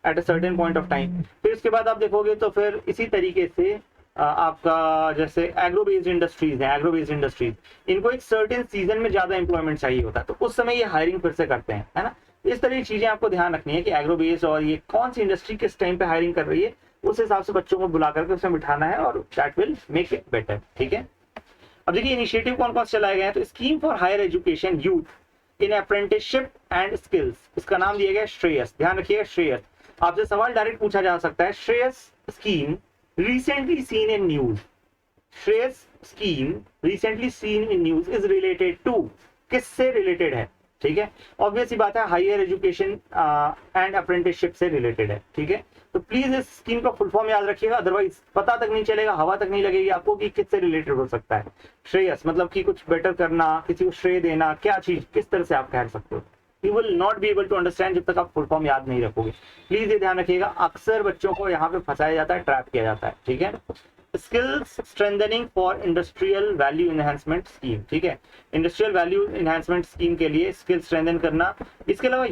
A: at a certain point of time. फिर उसके बाद आप देखोगे तो फिर इसी तरीके से आपका जैसे एग्रो बेस्ड इंडस्ट्रीज इनको एक सर्टेन सीजन में ज्यादा एम्प्लॉयमेंट चाहिए होता है, तो उस समय ये हायरिंग फिर से करते हैं, है ना। इस तरह की चीजें आपको ध्यान रखनी है कि एग्रो बेस्ड और ये कौन सी इंडस्ट्री किस टाइम पे हायरिंग कर रही है, उस हिसाब से बच्चों को बुला करके उसमें बिठाना है और that will make it better, ठीक है। अब देखिए इनिशिएटिव कौन कौन से चलाए गए हैं, तो scheme for higher education youth in apprenticeship and skills, इसका नाम दिया गया श्रेयस। ध्यान रखिएगा श्रेयस, आपसे सवाल डायरेक्ट पूछा जा सकता है, Shreyas scheme recently seen in news, Shreyas scheme recently seen in news is related to, किससे रिलेटेड है, ठीक है। ऑब्वियस ही बात है हायर एजुकेशन एंड अप्रेंटिसशिप से रिलेटेड है, ठीक है। तो प्लीज इस स्कीम का फुल फॉर्म याद रखिएगा, अदरवाइज पता तक नहीं चलेगा, हवा तक नहीं लगेगी आपको कि किससे रिलेटेड हो सकता है। श्रेयस मतलब कि कुछ बेटर करना, किसी को श्रेय देना, क्या चीज किस तरह से आप कह सकते हो, you will not be able to understand जब तक आप फुल फॉर्म याद नहीं रखोगे। प्लीज ये ध्यान रखिएगा, अक्सर बच्चों को यहाँ पे फंसाया जाता है, ट्रैप किया जाता है, ठीक है। Skills strengthening for industrial value enhancement scheme, ठीक है, इंडस्ट्रियल वैल्यू एनहांसमेंट स्कीम के लिए स्किल स्ट्रेंथन करना। इसके अलावा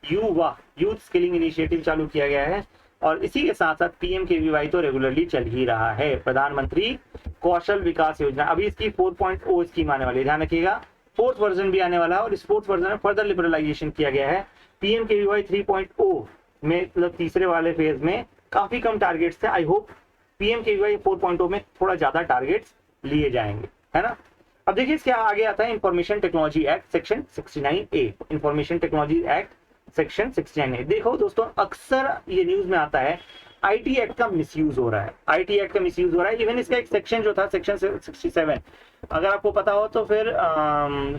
A: युवा यूथ स्किलिंग इनिशिएटिव चालू किया गया है, और इसी के साथ साथ PMKVY तो रेगुलरली चल ही रहा है, प्रधानमंत्री कौशल विकास योजना। अभी इसकी 4.0 स्कीम आने वाली है, ध्यान रखिएगा 4th वर्जन भी आने वाला है, और इस 4th वर्जन में फर्दर लिबरलाइजेशन किया गया है। PMKVY 3.0 में मतलब तीसरे वाले फेज में काफी कम टारगेट्स थे, आई होप PMKVY 4.0 में थोड़ा ज्यादा टारगेट्स लिए जाएंगे, है ना। अब देखिए इसके आगे आता है information technology act section 69A, information technology act section 69A। देखो दोस्तों अक्सर ये न्यूज में आता है IT एक्ट का मिसयूज हो रहा है, इवन इसका एक सेक्शन जो था सेक्शन 67, अगर आपको पता हो तो फिर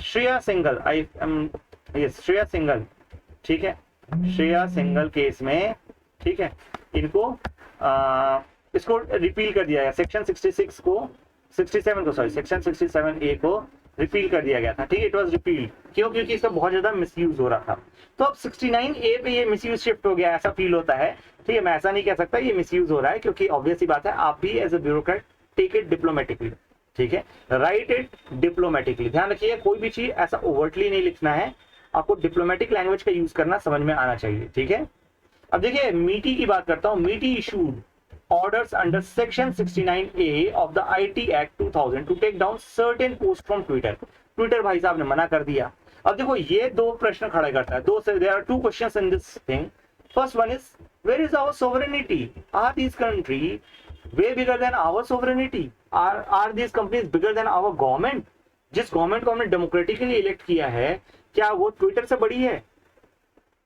A: श्रेया सिंघल, ठीक है, श्रेया सिंघल केस में, ठीक है, इनको इसको रिपील कर दिया गया, सेक्शन 67 को सेक्शन 67A को रिपील कर दिया गया था, ठीक है, इट वाज रिपील्ड। क्यों? क्योंकि इसका बहुत ज्यादा मिसयूज हो रहा था। तो अब 69A पे ये मिसयूज शिफ्ट हो गया, ऐसा फील होता है, ठीक है। मैं ऐसा नहीं कह सकता ये मिसयूज हो रहा है, क्योंकि ऑब्वियस सी बात है आप भी as a bureaucrat take it diplomatically, ठीक है, राइट इट डिप्लोमेटिकली। ध्यान रखिए कोई भी चीज ऐसा ओवर्टली नहीं लिखना है, आपको डिप्लोमेटिक लैंग्वेज का यूज करना समझ में आना चाहिए, ठीक है। अब देखिए मीटी की बात करता हूं। मीटी issued orders under section 69A of the IT Act 2000 to take down certain posts from Twitter. Twitter भाई साहब ने मना कर दिया। अब देखो ये दो प्रश्न खड़े करता है, there are two questions in this thing. First one is, where is our sovereignty? Are these countries way bigger than our sovereignty? Are these companies bigger than our government? जिस गवर्नमेंट को हमने डेमोक्रेटिकली इलेक्ट किया है, क्या वो Twitter से बड़ी है,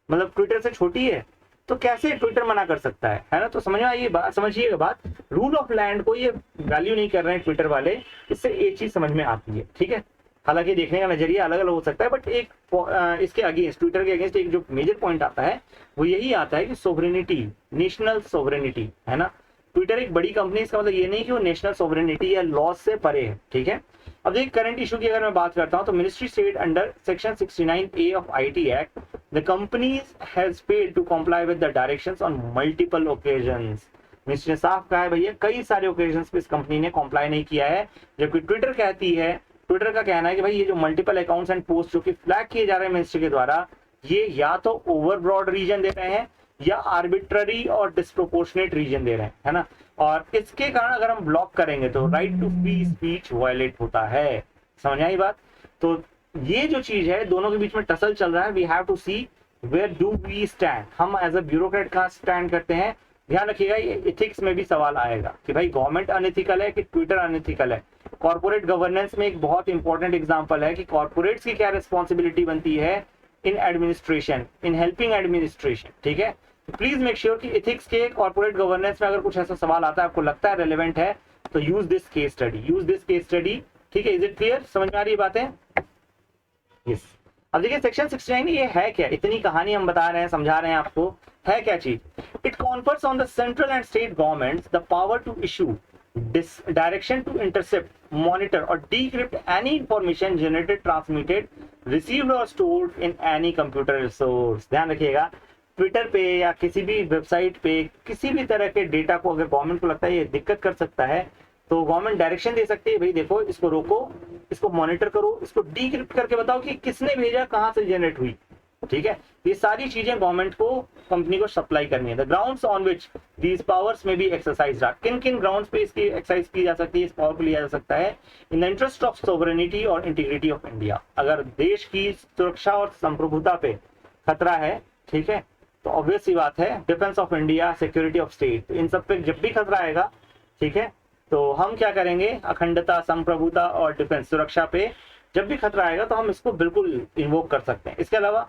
A: मतलब ट्विटर से छोटी है? तो कैसे ट्विटर मना कर सकता है ना। तो समझिएगा बात, रूल ऑफ लैंड को ये वैल्यू नहीं कर रहे हैं ट्विटर वाले, इससे एक चीज समझ में आती है, ठीक है। हालांकि देखने का नजरिया अलग अलग हो सकता है, बट एक इसके अगेंस्ट, ट्विटर के अगेंस्ट एक जो मेजर पॉइंट आता है वो यही आता है कि सोवरेनिटी, नेशनल सोवरेनिटी, है ना। ट्विटर एक बड़ी कंपनी, इसका मतलब ये नहीं कि वो नेशनल सोवरेनिटी या लॉज से परे है, ठीक है। अब देखिए करंट इशू की अगर मैं बात करता हूं तो ministry state under section 69A of IT act the companies has failed to comply with the directions on multiple occasions. Ministry ने साफ कहा है भैया कई सारे ओकेजन्स पे इस कंपनी ने कंप्लाई नहीं किया है, जबकि ट्विटर कहती है, ट्विटर का कहना है कि भाई ये जो मल्टीपल अकाउंट्स एंड पोस्ट जो कि फ्लैग किए जा रहे हैं मिनिस्ट्री के द्वारा, ये या तो ओवर ब्रॉड रीजन दे रहे हैं या आर्बिट्ररी और डिस्प्रोपोर्शनेट रीजन दे रहे हैं, है ना। और इसके कारण अगर हम ब्लॉक करेंगे तो right to free speech violate होता है। समझ आई बात। तो ये जो चीज है, दोनों के बीच में टसल चल रहा है। We have to see where do we stand, हम एज अ ब्यूरोक्रेट कहाँ स्टैंड करते हैं। ध्यान रखिएगा ये एथिक्स में भी सवाल आएगा कि भाई गवर्नमेंट अनएथिकल है कि ट्विटर अनएथिकल है। कॉर्पोरेट गवर्नेंस में एक बहुत इंपॉर्टेंट एग्जांपल है कि कॉर्पोरेट्स की क्या रिस्पॉन्सिबिलिटी बनती है in administration, in helping administration, ठीक है। प्लीज मेक श्योर कि एथिक्स के कॉर्पोरेट गवर्नेंस में अगर कुछ ऐसा सवाल आता है, आपको लगता है रेलेवेंट है, तो यूज दिस केस स्टडी, ठीक है। इज इट क्लियर, समझ में आ रही है बातें? यस। अब देखिए सेक्शन 69 ये है क्या, इतनी कहानी हम बता रहे हैं, समझा रहे हैं आपको, है क्या चीज। It confers on the central and state governments the power to issue direction to intercept, monitor और decrypt any information generated, transmitted, received और stored in any computer resource. ध्यान रखिएगा, ट्विटर पे या किसी भी वेबसाइट पे किसी भी तरह के डेटा को अगर गवर्नमेंट को लगता है ये दिक्कत कर सकता है, तो गवर्नमेंट डायरेक्शन दे सकती है, भाई देखो इसको रोको, इसको मॉनिटर करो, इसको डिक्रिप्ट करके बताओ कि किसने भेजा, कहां से जनरेट हुई, ठीक है। ये सारी चीजें गवर्नमेंट को, कंपनी को सप्लाई करनी है। The grounds on which these powers में बी एक्सरसाइज, किन किन ग्राउंड्स पे इसकी एक्सरसाइज की जा सकती है, इस पावर को लिया जा सकता है। In the interest of sovereignty और इंटीग्रिटी ऑफ इंडिया, अगर देश की सुरक्षा और संप्रभुता पे खतरा है, ठीक है, तो ऑब्वियस सी बात है defence of India, security of state, इन सब पे जब भी खतरा आएगा, ठीक है, तो हम क्या करेंगे, अखंडता, संप्रभुता और डिफेंस, सुरक्षा पे जब भी खतरा आएगा तो हम इसको बिल्कुल इन्वोक कर सकते हैं। इसके अलावा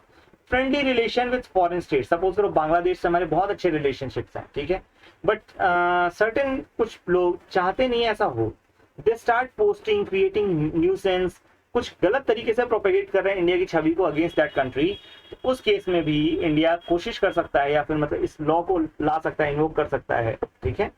A: friendly relation with foreign state, suppose करो बांग्लादेश से हमारे बहुत अच्छे रिलेशनशिप्स हैं, ठीक है, बट सर्टेन कुछ लोग चाहते नहीं ऐसा हो, they start posting, creating nuisance, कुछ गलत तरीके से प्रोपेगेट कर रहे हैं इंडिया की छवि को अगेंस्ट दैट कंट्री, तो उस केस में भी इंडिया कोशिश कर सकता है या फिर मतलब इस लॉ को ला सकता है, इन्वोक कर सकता है, ठीक है।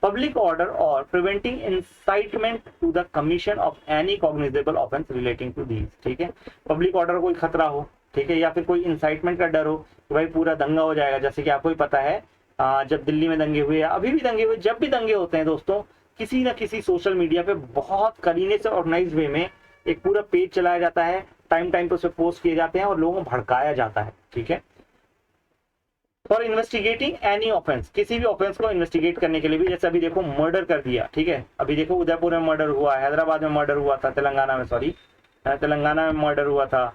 A: पब्लिक ऑर्डर और preventing incitement to the commission of any cognizable offence relating to these, ठीक है। पब्लिक ऑर्डर कोई खतरा हो, ठीक है, या फिर कोई इंसाइटमेंट का डर हो कि भाई पूरा दंगा हो जाएगा, जैसे कि आपको ही पता है जब दिल्ली में दंगे हुए या अभी भी दंगे हुए, जब भी दंगे होते हैं दोस्तों, किसी ना किसी सोशल मीडिया पे बहुत करीने से ऑर्गेनाइज्ड वे में एक पूरा पेज चलाया जाता है, टाइम पे उस पर पोस्ट किए जाते हैं और लोगों को भड़काया जाता है, ठीक है। फॉर इन्वेस्टिगेटिंग एनी ऑफेंस, किसी भी ऑफेंस को इन्वेस्टिगेट करने के लिए भी, जैसे अभी देखो मर्डर कर दिया, ठीक है, अभी देखो उदयपुर में मर्डर हुआ, हैदराबाद में मर्डर हुआ था, तेलंगाना में मर्डर हुआ था,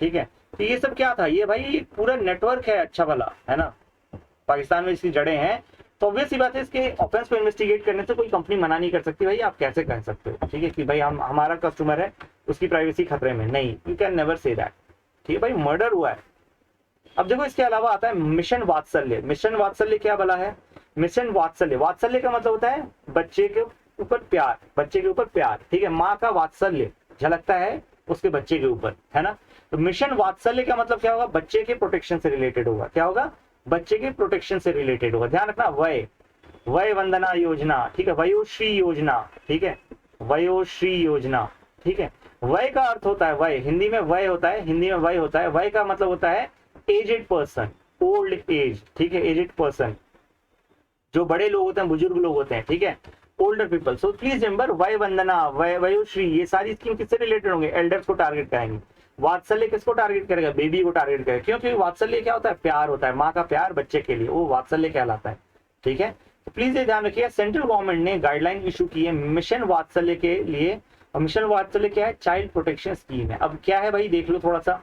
A: ठीक है। तो ये सब क्या था, ये भाई पूरा नेटवर्क है अच्छा भला, है ना, पाकिस्तान में इसकी जड़ें हैं, तो ऑब्वियस सी बात है इसके ऑफेंस को इन्वेस्टिगेट करने से कोई कंपनी मना नहीं कर सकती। भाई आप कैसे कह सकते हो, ठीक है, कि भाई हम, हमारा कस्टमर है, उसकी प्राइवेसी खतरे में, नहीं, you can never say that, ठीक है, भाई मर्डर हुआ है। अब देखो इसके अलावा आता है मिशन वात्सल्य। मिशन वात्सल्य क्या भला है, मिशन वात्सल्य, वात्सल्य का मतलब होता है बच्चे के ऊपर प्यार, बच्चे के ऊपर प्यार, ठीक है, माँ का वात्सल्य झलकता है उसके बच्चे के ऊपर, है ना। तो मिशन वात्सल्य का मतलब क्या होगा, बच्चे के प्रोटेक्शन से रिलेटेड होगा, क्या होगा, बच्चे के प्रोटेक्शन से रिलेटेड होगा। ध्यान रखना, वय वंदना योजना, ठीक है, वयोश्री योजना, ठीक है, वयोश्री योजना, ठीक है। वय का अर्थ होता है, वय हिंदी में वय होता है, हिंदी में वय होता है, वय का मतलब होता है एजेड पर्सन, ओल्ड एज, ठीक है, एजेड पर्सन, जो बड़े लोग होते हैं, बुजुर्ग लोग होते हैं, ठीक है, older people. So please remember, वय वंदना, वयोश्री, ये सारी स्कीम किससे रिलेटेड होंगे, एल्डर्स को टारगेट करेंगे। वात्सल्य किसको टारगेट करेगा? बेबी को टारगेट करेगा। क्यों? क्योंकि वात्सल्य क्या होता है? प्यार होता है, माँ का प्यार बच्चे के लिए, वो वात्सल्य कहलाता है। ठीक है, तो प्लीज ये ध्यान रखिए, सेंट्रल गवर्नमेंट ने गाइडलाइन इशू की है मिशन वात्सल्य के लिए। और मिशन वात्सल्य क्या है? चाइल्ड प्रोटेक्शन स्कीम है। अब क्या है भाई, देख लो थोड़ा सा।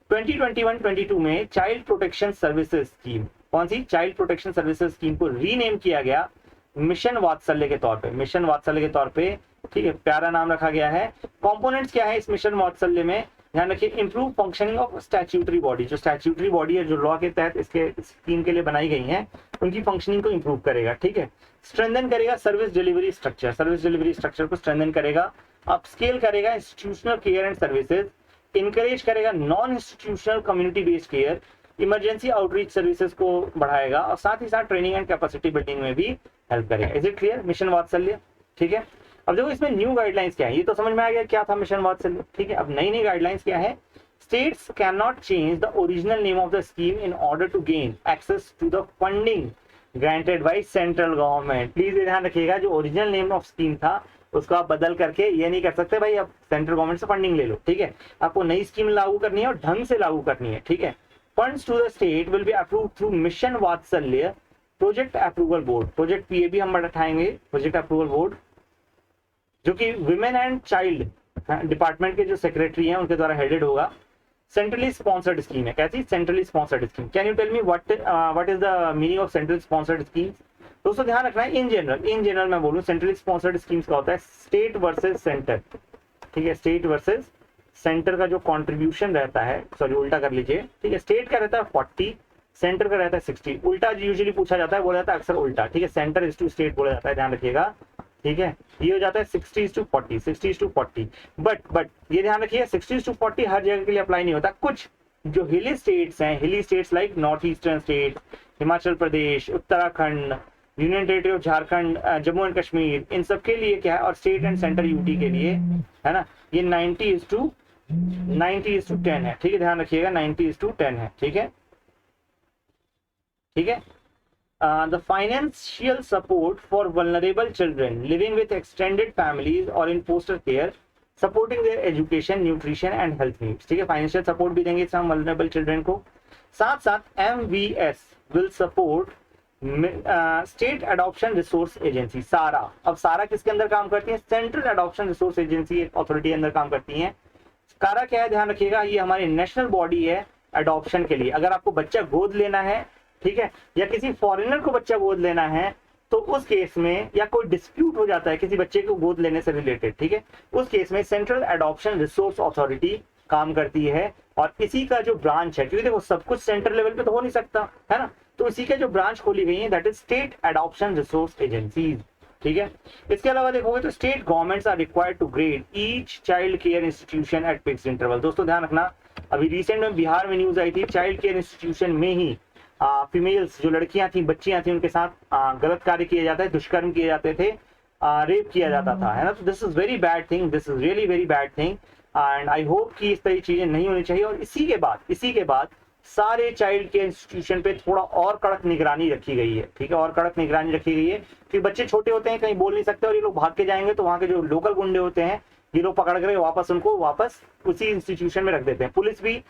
A: 2021-22 में चाइल्ड प्रोटेक्शन सर्विसेज स्कीम, कौन सी? चाइल्ड प्रोटेक्शन सर्विसेज स्कीम को रीनेम किया गया मिशन वात्सल्य के तौर पे, मिशन वात्सल्य के तौर पे। ठीक है, प्यारा नाम रखा गया है। कंपोनेंट्स क्या है इस मिशन वात्सल्य में? ध्यान रखिए, improve functioning of statutory body, जो स्टैट्यूटरी बॉडी है, जो लॉ के तहत इसके स्कीम के लिए बनाई गई है, उनकी फंक्शनिंग को इंप्रूव करेगा। ठीक है, स्ट्रेंथन करेगा service delivery structure, service delivery structure को स्ट्रेंथन करेगा, अपस्केल करेगा institutional care and services, encourage करेगा non institutional community based care, emergency outreach services को बढ़ाएगा, और साथ ही साथ ट्रेनिंग एंड कैपेसिटी बिल्डिंग में भी हेल्प करेगा। Is it clear? मिशन वात्सल्य। ठीक है, अब देखो इसमें न्यू गाइडलाइंस क्या है, ये तो समझ में आ गया क्या था मिशन वात्सल्य। ठीक है, अब नई नई गाइडलाइंस क्या है? States can not change the original name of the scheme in order to gain access to the funding granted by central government. Please ध्यान रखिएगा, जो ओरिजिनल नेम ऑफ स्कीम था उसको आप बदल करके ये नहीं कर सकते भाई अब सेंट्रल गवर्नमेंट से फंडिंग ले लो। ठीक है, आपको नई स्कीम लागू करनी है और ढंग से लागू करनी है। ठीक है, funds to the state will be approved through mission Vatsalya project approval board, project PAB हम बैठाएंगे, प्रोजेक्ट अप्रूवल बोर्ड, जो कि विमेन एंड चाइल्ड डिपार्टमेंट के जो सेक्रेटरी हैं उनके द्वारा हेडेड होगा। सेंट्रली स्पॉन्सर्ड स्कीम है। कैसी? Centrally sponsored scheme. Can you tell me what is the meaning of central sponsored scheme? दोस्तों ध्यान रखना है, इन जनरल मैं बोलूं, सेंट्रली स्पॉन्सर्ड स्कीम्स का होता है स्टेट वर्सेस सेंटर। ठीक है, स्टेट वर्सेस सेंटर का जो कंट्रीब्यूशन रहता है, सॉरी उल्टा कर लीजिए। ठीक है, स्टेट का रहता है 40, सेंटर का रहता है 60। उल्टा यूजुअली पूछा जाता है, बोला जाता है अक्सर उल्टा। ठीक है, सेंटर इज टू स्टेट बोला जाता है, ध्यान रखिएगा। ठीक है, ये हो जाता है 60:40, 60:40। बट ये ध्यान रखिए 60:40 हर जगह के लिए अप्लाई नहीं होता। कुछ जो हिली स्टेट्स हैं, hilly states like north eastern state, Himachal Pradesh, Uttarakhand, union territory of Jharkhand, Jammu and Kashmir, इन सब के लिए क्या है, और स्टेट एंड सेंटर यूटी के लिए है ना, ये 90:10 है। ठीक है, ध्यान रखिएगा 90:10 है। ठीक है, ठीक है। The financial support for vulnerable children living with extended families or in foster care, supporting their education, nutrition and health needs। ठीक है, फाइनेंशियल सपोर्ट भी देंगे हम vulnerable children को। साथ साथ MVS will support state adoption resource agency, सारा। अब सारा किसके अंदर काम करती है? Central adoption resource agency authority के अंदर काम करती है। सारा क्या है, ध्यान रखिएगा, ये हमारी नेशनल बॉडी है एडॉप्शन के लिए। अगर आपको बच्चा गोद लेना है, ठीक है, या किसी फॉरेनर को बच्चा गोद लेना है, तो उस केस में, या कोई डिस्प्यूट हो जाता है किसी बच्चे को गोद लेने से रिलेटेड, ठीक है, उस केस में सेंट्रल एडॉप्शन रिसोर्स अथॉरिटी काम करती है। और इसी का जो ब्रांच है, क्योंकि देखो सब कुछ सेंट्रल लेवल पे तो हो नहीं सकता है ना, तो इसी के जो ब्रांच खोली गई है, that is state adoption resource agencies. ठीक है, इसके अलावा देखोगे तो state governments are required to grade each child care institution at fixed interval. दोस्तों ध्यान रखना, अभी रिसेंट में बिहार में न्यूज आई थी, चाइल्ड केयर इंस्टीट्यूशन में ही फीमेल्स, जो लड़कियां थी, बच्चियां थी, उनके साथ गलत कार्य किए जाते हैं, दुष्कर्म किए जाते थे, रेप किया जाता था, है ना। तो this is very bad thing, this is really very bad thing, and I hope कि इस तरह की चीजें नहीं होनी चाहिए। और इसी के बाद सारे चाइल्ड केयर इंस्टीट्यूशन पे थोड़ा और कड़क निगरानी रखी गई है। ठीक है, और कड़क निगरानी रखी गई है, क्योंकि बच्चे छोटे होते हैं, कहीं बोल नहीं सकते, और ये लोग भाग के जाएंगे तो वहाँ के जो लोकल गुंडे होते हैं, ये लोग पकड़ कर वापस उसी इंस्टीट्यूशन में रख देते हैं। पुलिस भी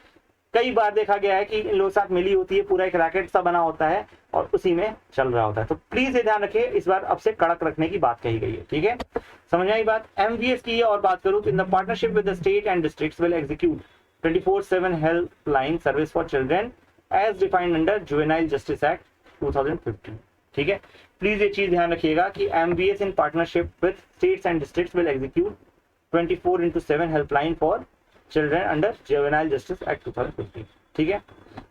A: कई बार देखा गया है कि इन लोगों के साथ मिली होती है, पूरा एक रैकेट सा बना होता है और उसी में चल रहा होता है। तो प्लीज ये ध्यान रखिए, इस बार अब से कड़क रखने की बात कही गई है। ठीक है, समझ आई बात। MVS की और बात करूं तो in the partnership with the state and districts will execute 24/7 helpline service for children as defined under juvenile justice act 2015। ठीक है, प्लीज ये चीज ध्यान रखिएगा कि MVS in partnership with states and districts will execute 24/7 helpline for children under juvenile justice act 2015। ठीक है,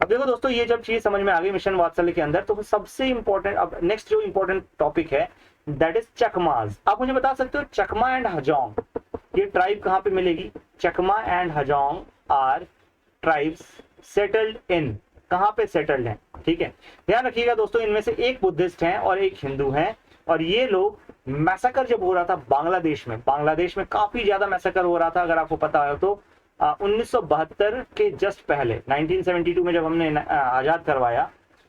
A: अब देखो दोस्तों, ये जब चीज समझ में आ गई मिशन वात्सल्य के अंदर, तो सबसे इंपॉर्टेंट, अब नेक्स्ट जो इंपॉर्टेंट टॉपिक है, दैट इज चकमाज। आप मुझे बता सकते हो चकमा एंड हजोंग, ये ट्राइब कहाँ पे मिलेगी? Chakma and Hajong are tribes settled in, कहाँ पे सेटल्ड हैं? ठीक है, ध्यान रखिएगा दोस्तों, इनमें से एक बुद्धिस्ट हैं और एक हिंदू हैं, और ये लोग मैसेकर जब हो रहा था बांग्लादेश में काफी ज्यादा मैसेकर हो रहा था, अगर आपको पता हो तो 1972 के जस्ट पहले 1972 में जब हमने आजाद करवाया,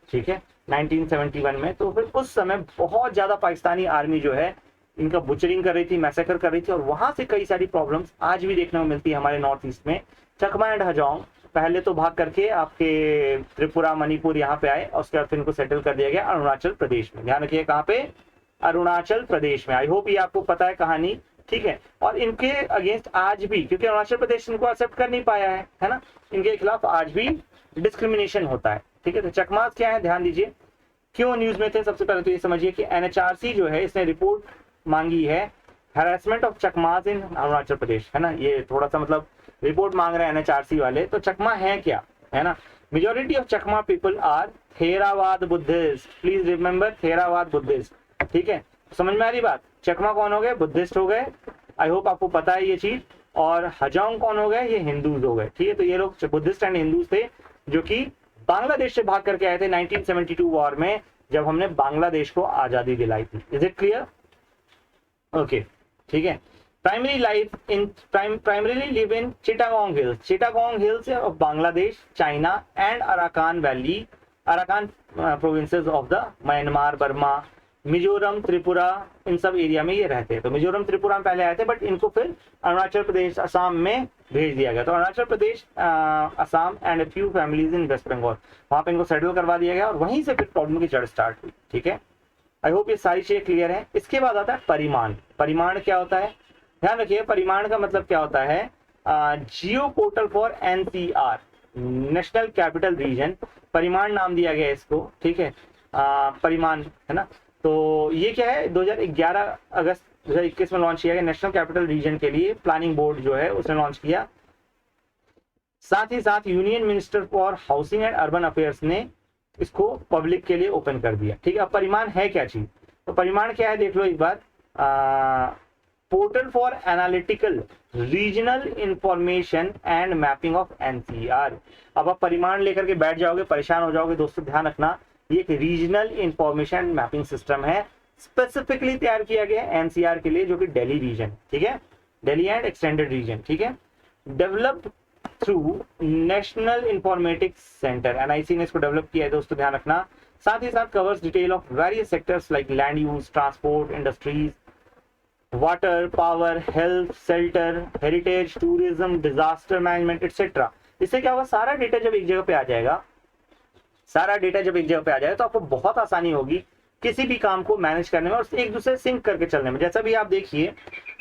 A: ठीक है, 1971 में, तो फिर उस समय बहुत ज्यादा पाकिस्तानी आर्मी जो है इनका बुचरिंग कर रही थी, मैसेकर कर रही थी, और वहां से कई सारी प्रॉब्लम्स आज भी देखने को मिलती है हमारे नॉर्थ ईस्ट में। चकमा एंड हाजोंग पहले तो भाग करके आपके त्रिपुरा मणिपुर यहाँ पे आए, और उसके बाद फिर इनको सेटल कर दिया गया अरुणाचल प्रदेश में। ध्यान रखिए कहाँ पे, अरुणाचल प्रदेश में। आई होप ये आपको पता है कहानी, ठीक है। और इनके अगेंस्ट आज भी, क्योंकि अरुणाचल प्रदेश इनको एक्सेप्ट कर नहीं पाया है ना, इनके खिलाफ आज भी डिस्क्रिमिनेशन होता है, ठीक है। तो चकमास क्या है, ध्यान दीजिए क्यों न्यूज में थे। सबसे पहले तो ये समझिए कि एनएचआरसी जो है इसने रिपोर्ट मांगी है हैरेसमेंट ऑफ चकमास इन अरुणाचल प्रदेश, है ना। ये थोड़ा सा मतलब रिपोर्ट मांग रहे हैं एनएचआरसी वाले। तो चकमा है क्या, है ना। Majority of Chakma people are Theravada Buddhist, please remember Theravada Buddhist, ठीक है। समझ में आ रही बात, चकमा कौन हो गए, बुद्धिस्ट हो गए, आई होप आपको पता है ये चीज। और हाजोंग कौन हो गए, ये हिंदूज हो गए, ठीक है। तो ये लोग बुद्धिस्ट एंड हिंदूज थे जो कि बांग्लादेश से भाग करके आए थे 1972 वॉर में, जब हमने बांग्लादेश को आजादी दिलाई थी। इज इट क्लियर, ओके, ठीक है। primarily live in Chittagong Hills of Bangladesh, China and Arakan Valley, Arakan provinces of the Myanmar, Burma, Mizoram, Tripura, इन सब एरिया में ये रहते हैं। तो मिजोरम त्रिपुरा में पहले आए थे, बट इनको फिर अरुणाचल प्रदेश असम में भेज दिया गया। तो Arunachal Pradesh, Assam and few families in West Bengal, वहां पे इनको सेटल करवा दिया गया, और वहीं से फिर प्रॉब्लम की जड़ स्टार्ट हुई, ठीक है। आई होप ये सारी चीजें क्लियर है। इसके बाद आता है परिमाण। परिमाण क्या होता है, ध्यान रखिए, परिमाण का मतलब क्या होता है, जियो portal for NCR, national capital region, परिमाण नाम दिया गया इसको, ठीक है। परिमाण, है ना। तो ये क्या है, 2011 अगस्त 2021 में लॉन्च किया गया नेशनल कैपिटल रीजन के लिए, प्लानिंग बोर्ड जो है उसने लॉन्च किया। साथ ही साथ union minister for housing and urban affairs ने इसको पब्लिक के लिए ओपन कर दिया, ठीक है। अब परिमाण है क्या चीज, तो परिमाण क्या है देख लो एक बार, portal for analytical regional information and mapping of NCR. अब आप परिमाण लेकर के बैठ जाओगे, परेशान हो जाओगे दोस्तों, ध्यान रखना ये एक रीजनल इंफॉर्मेशन मैपिंग सिस्टम है, स्पेसिफिकली तैयार किया गया है एनसीआर के लिए, जो कि दिल्ली रीजन, ठीक है, दिल्ली एंड एक्सटेंडेड रीजन, ठीक है। Developed through national informatics centre, NIC ने इसको डेवलप किया है दोस्तों, ध्यान रखना। साथ ही साथ covers detail of various sectors like land use, transport, industries, water, power, health, shelter, heritage, tourism, disaster management etcetera. इससे क्या होगा, सारा डेटा जब एक जगह पे आ जाएगा, सारा डेटा जब एक जगह पे आ जाएगा तो आपको बहुत आसानी होगी किसी भी काम को मैनेज करने में और एक दूसरे से सिंक करके चलने में। जैसा भी आप देखिए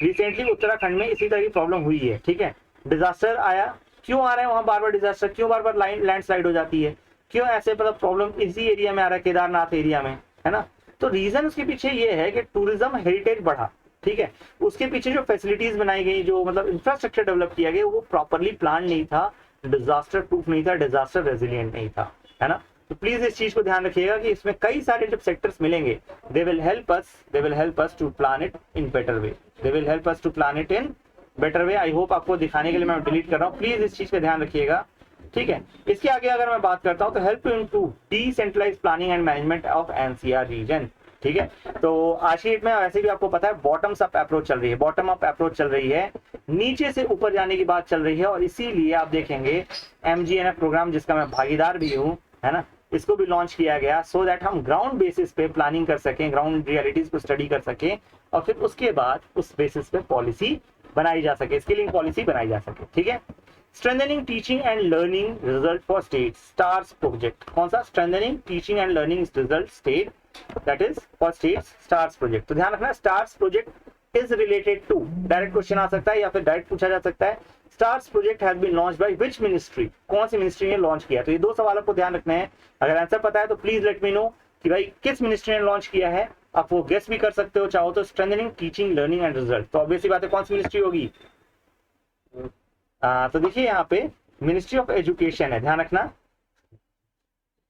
A: रिसेंटली उत्तराखंड में इसी तरह की प्रॉब्लम हुई है, ठीक है। डिजास्टर आया, क्यों आ रहा है वहां बार बार डिजास्टर, क्यों बार बार लैंडस्लाइड हो जाती है, क्यों ऐसे मतलब प्रॉब्लम इसी एरिया में आ रहा है, केदारनाथ एरिया में, है ना। तो रीजन उसके पीछे ये है कि टूरिज्म हेरिटेज बढ़ा, ठीक है। उसके पीछे जो फैसिलिटीज बनाई गई, जो मतलब इंफ्रास्ट्रक्चर डेवलप किया गया, वो प्रॉपरली प्लान नहीं था, डिजास्टर प्रूफ नहीं था, डिजास्टर रेजिलिएंट नहीं था, है ना। तो प्लीज इस चीज को ध्यान रखिएगा कि इसमें कई सारे जब सेक्टर्स मिलेंगे, they will help us to plan it in better way, they will help us to plan it in better way. I hope आपको दिखाने के लिए मैं डिलीट कर रहा हूँ, प्लीज इस चीज का ध्यान रखिएगा, ठीक है। इसके आगे अगर मैं बात करता हूँ तो help in to decentralise planning and management of NCR region, ठीक है। तो आज की डेट में वैसे भी आपको पता है बॉटम्स अप अप्रोच चल रही है, बॉटम अप अप्रोच चल रही है, नीचे से ऊपर जाने की बात चल रही है। और इसीलिए आप देखेंगे MGNF प्रोग्राम, जिसका मैं भागीदार भी हूँ, है ना, इसको भी लॉन्च किया गया सो दैट हम ग्राउंड बेसिस पे प्लानिंग कर सकें, ग्राउंड रियलिटीज को स्टडी कर सकें, और फिर उसके बाद उस बेसिस पे पॉलिसी बनाई जा सके, स्किलिंग पॉलिसी बनाई जा सके, ठीक है। Strengthening teaching and learning result for state, STARS project. कौन सा, strengthening teaching and learning result state, that is for states STARS project. तो ध्यान रखना, STARS project is related to, direct question आ सकता है या फिर डायरेक्ट पूछा जा सकता है, STARS project has been launched by which ministry, कौन सी मिनिस्ट्री ने लॉन्च किया। तो ये दो सवालों को ध्यान रखना है। अगर आंसर पता है तो प्लीज लेट मी नो कि भाई किस मिनिस्ट्री ने लॉन्च किया है। आप वो गेस भी कर सकते हो चाहो तो, strengthening teaching learning and result. तो ऑब्वियसली बात है कौन सी मिनिस्ट्री होगी, तो देखिए यहाँ पे मिनिस्ट्री ऑफ एजुकेशन है, ध्यान रखना,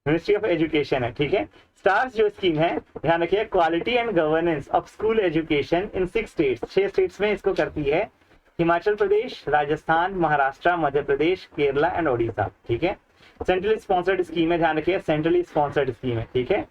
A: मिनिस्ट्री ऑफ एजुकेशन है, ठीक है। स्टार्स जो स्कीम है, ध्यान रखिए, quality and governance of school education in 6 states, 6 states में इसको करती है, हिमाचल प्रदेश, राजस्थान, महाराष्ट्र, मध्य प्रदेश, केरला एंड ओडिशा, ठीक है। सेंट्रली स्पॉन्सर्ड स्कीम है, ध्यान रखिए, सेंट्रली स्पॉन्सर्ड स्कीम है, ठीक है।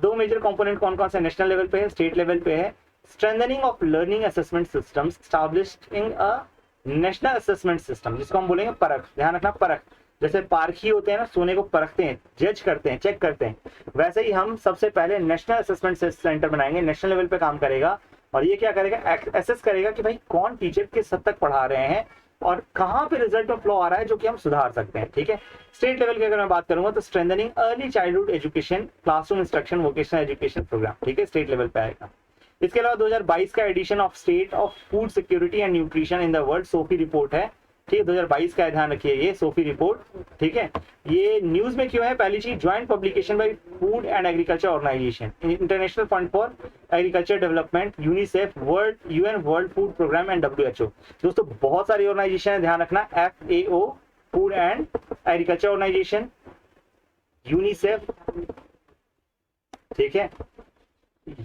A: दो मेजर कंपोनेंट कौन कौन से नेशनल लेवल पे है, स्टेट लेवल पे है। Strengthening of learning assessment systems established in a national assessment system, जिसको हम बोलेंगे परख, ध्यान रखना, परख। जैसे पारखी होते हैं ना, सोने को परखते हैं, जज करते हैं, चेक करते हैं, वैसे ही हम सबसे पहले नेशनल असेसमेंट सेंटर बनाएंगे, नेशनल लेवल पे काम करेगा, और ये क्या करेगा, एसेस करेगा कि भाई कौन टीचर किस हद तक पढ़ा रहे हैं और कहाँ पे रिजल्ट में फ्लॉ आ रहा है जो कि हम सुधार सकते हैं। ठीक है, स्टेट लेवल की अगर मैं बात करूंगा तो strengthening early childhood education, classroom instruction, vocational education programme, ठीक है, स्टेट लेवल पे आएगा। इसके अलावा 2022 का edition of state of food security and nutrition in the world, SOFI report है, ठीक है, 2022 का ध्यान रखिए, ये सोफी रिपोर्ट, ठीक है। ये न्यूज में क्यों है, पहली चीज joint publication by food and agriculture organisation, international fund for agriculture development, UNICEF, world UN world food programme and WHO. दोस्तों बहुत सारी ऑर्गेनाइजेशन है, ध्यान रखना, FAO food and agriculture organisation, UNICEF, ठीक है,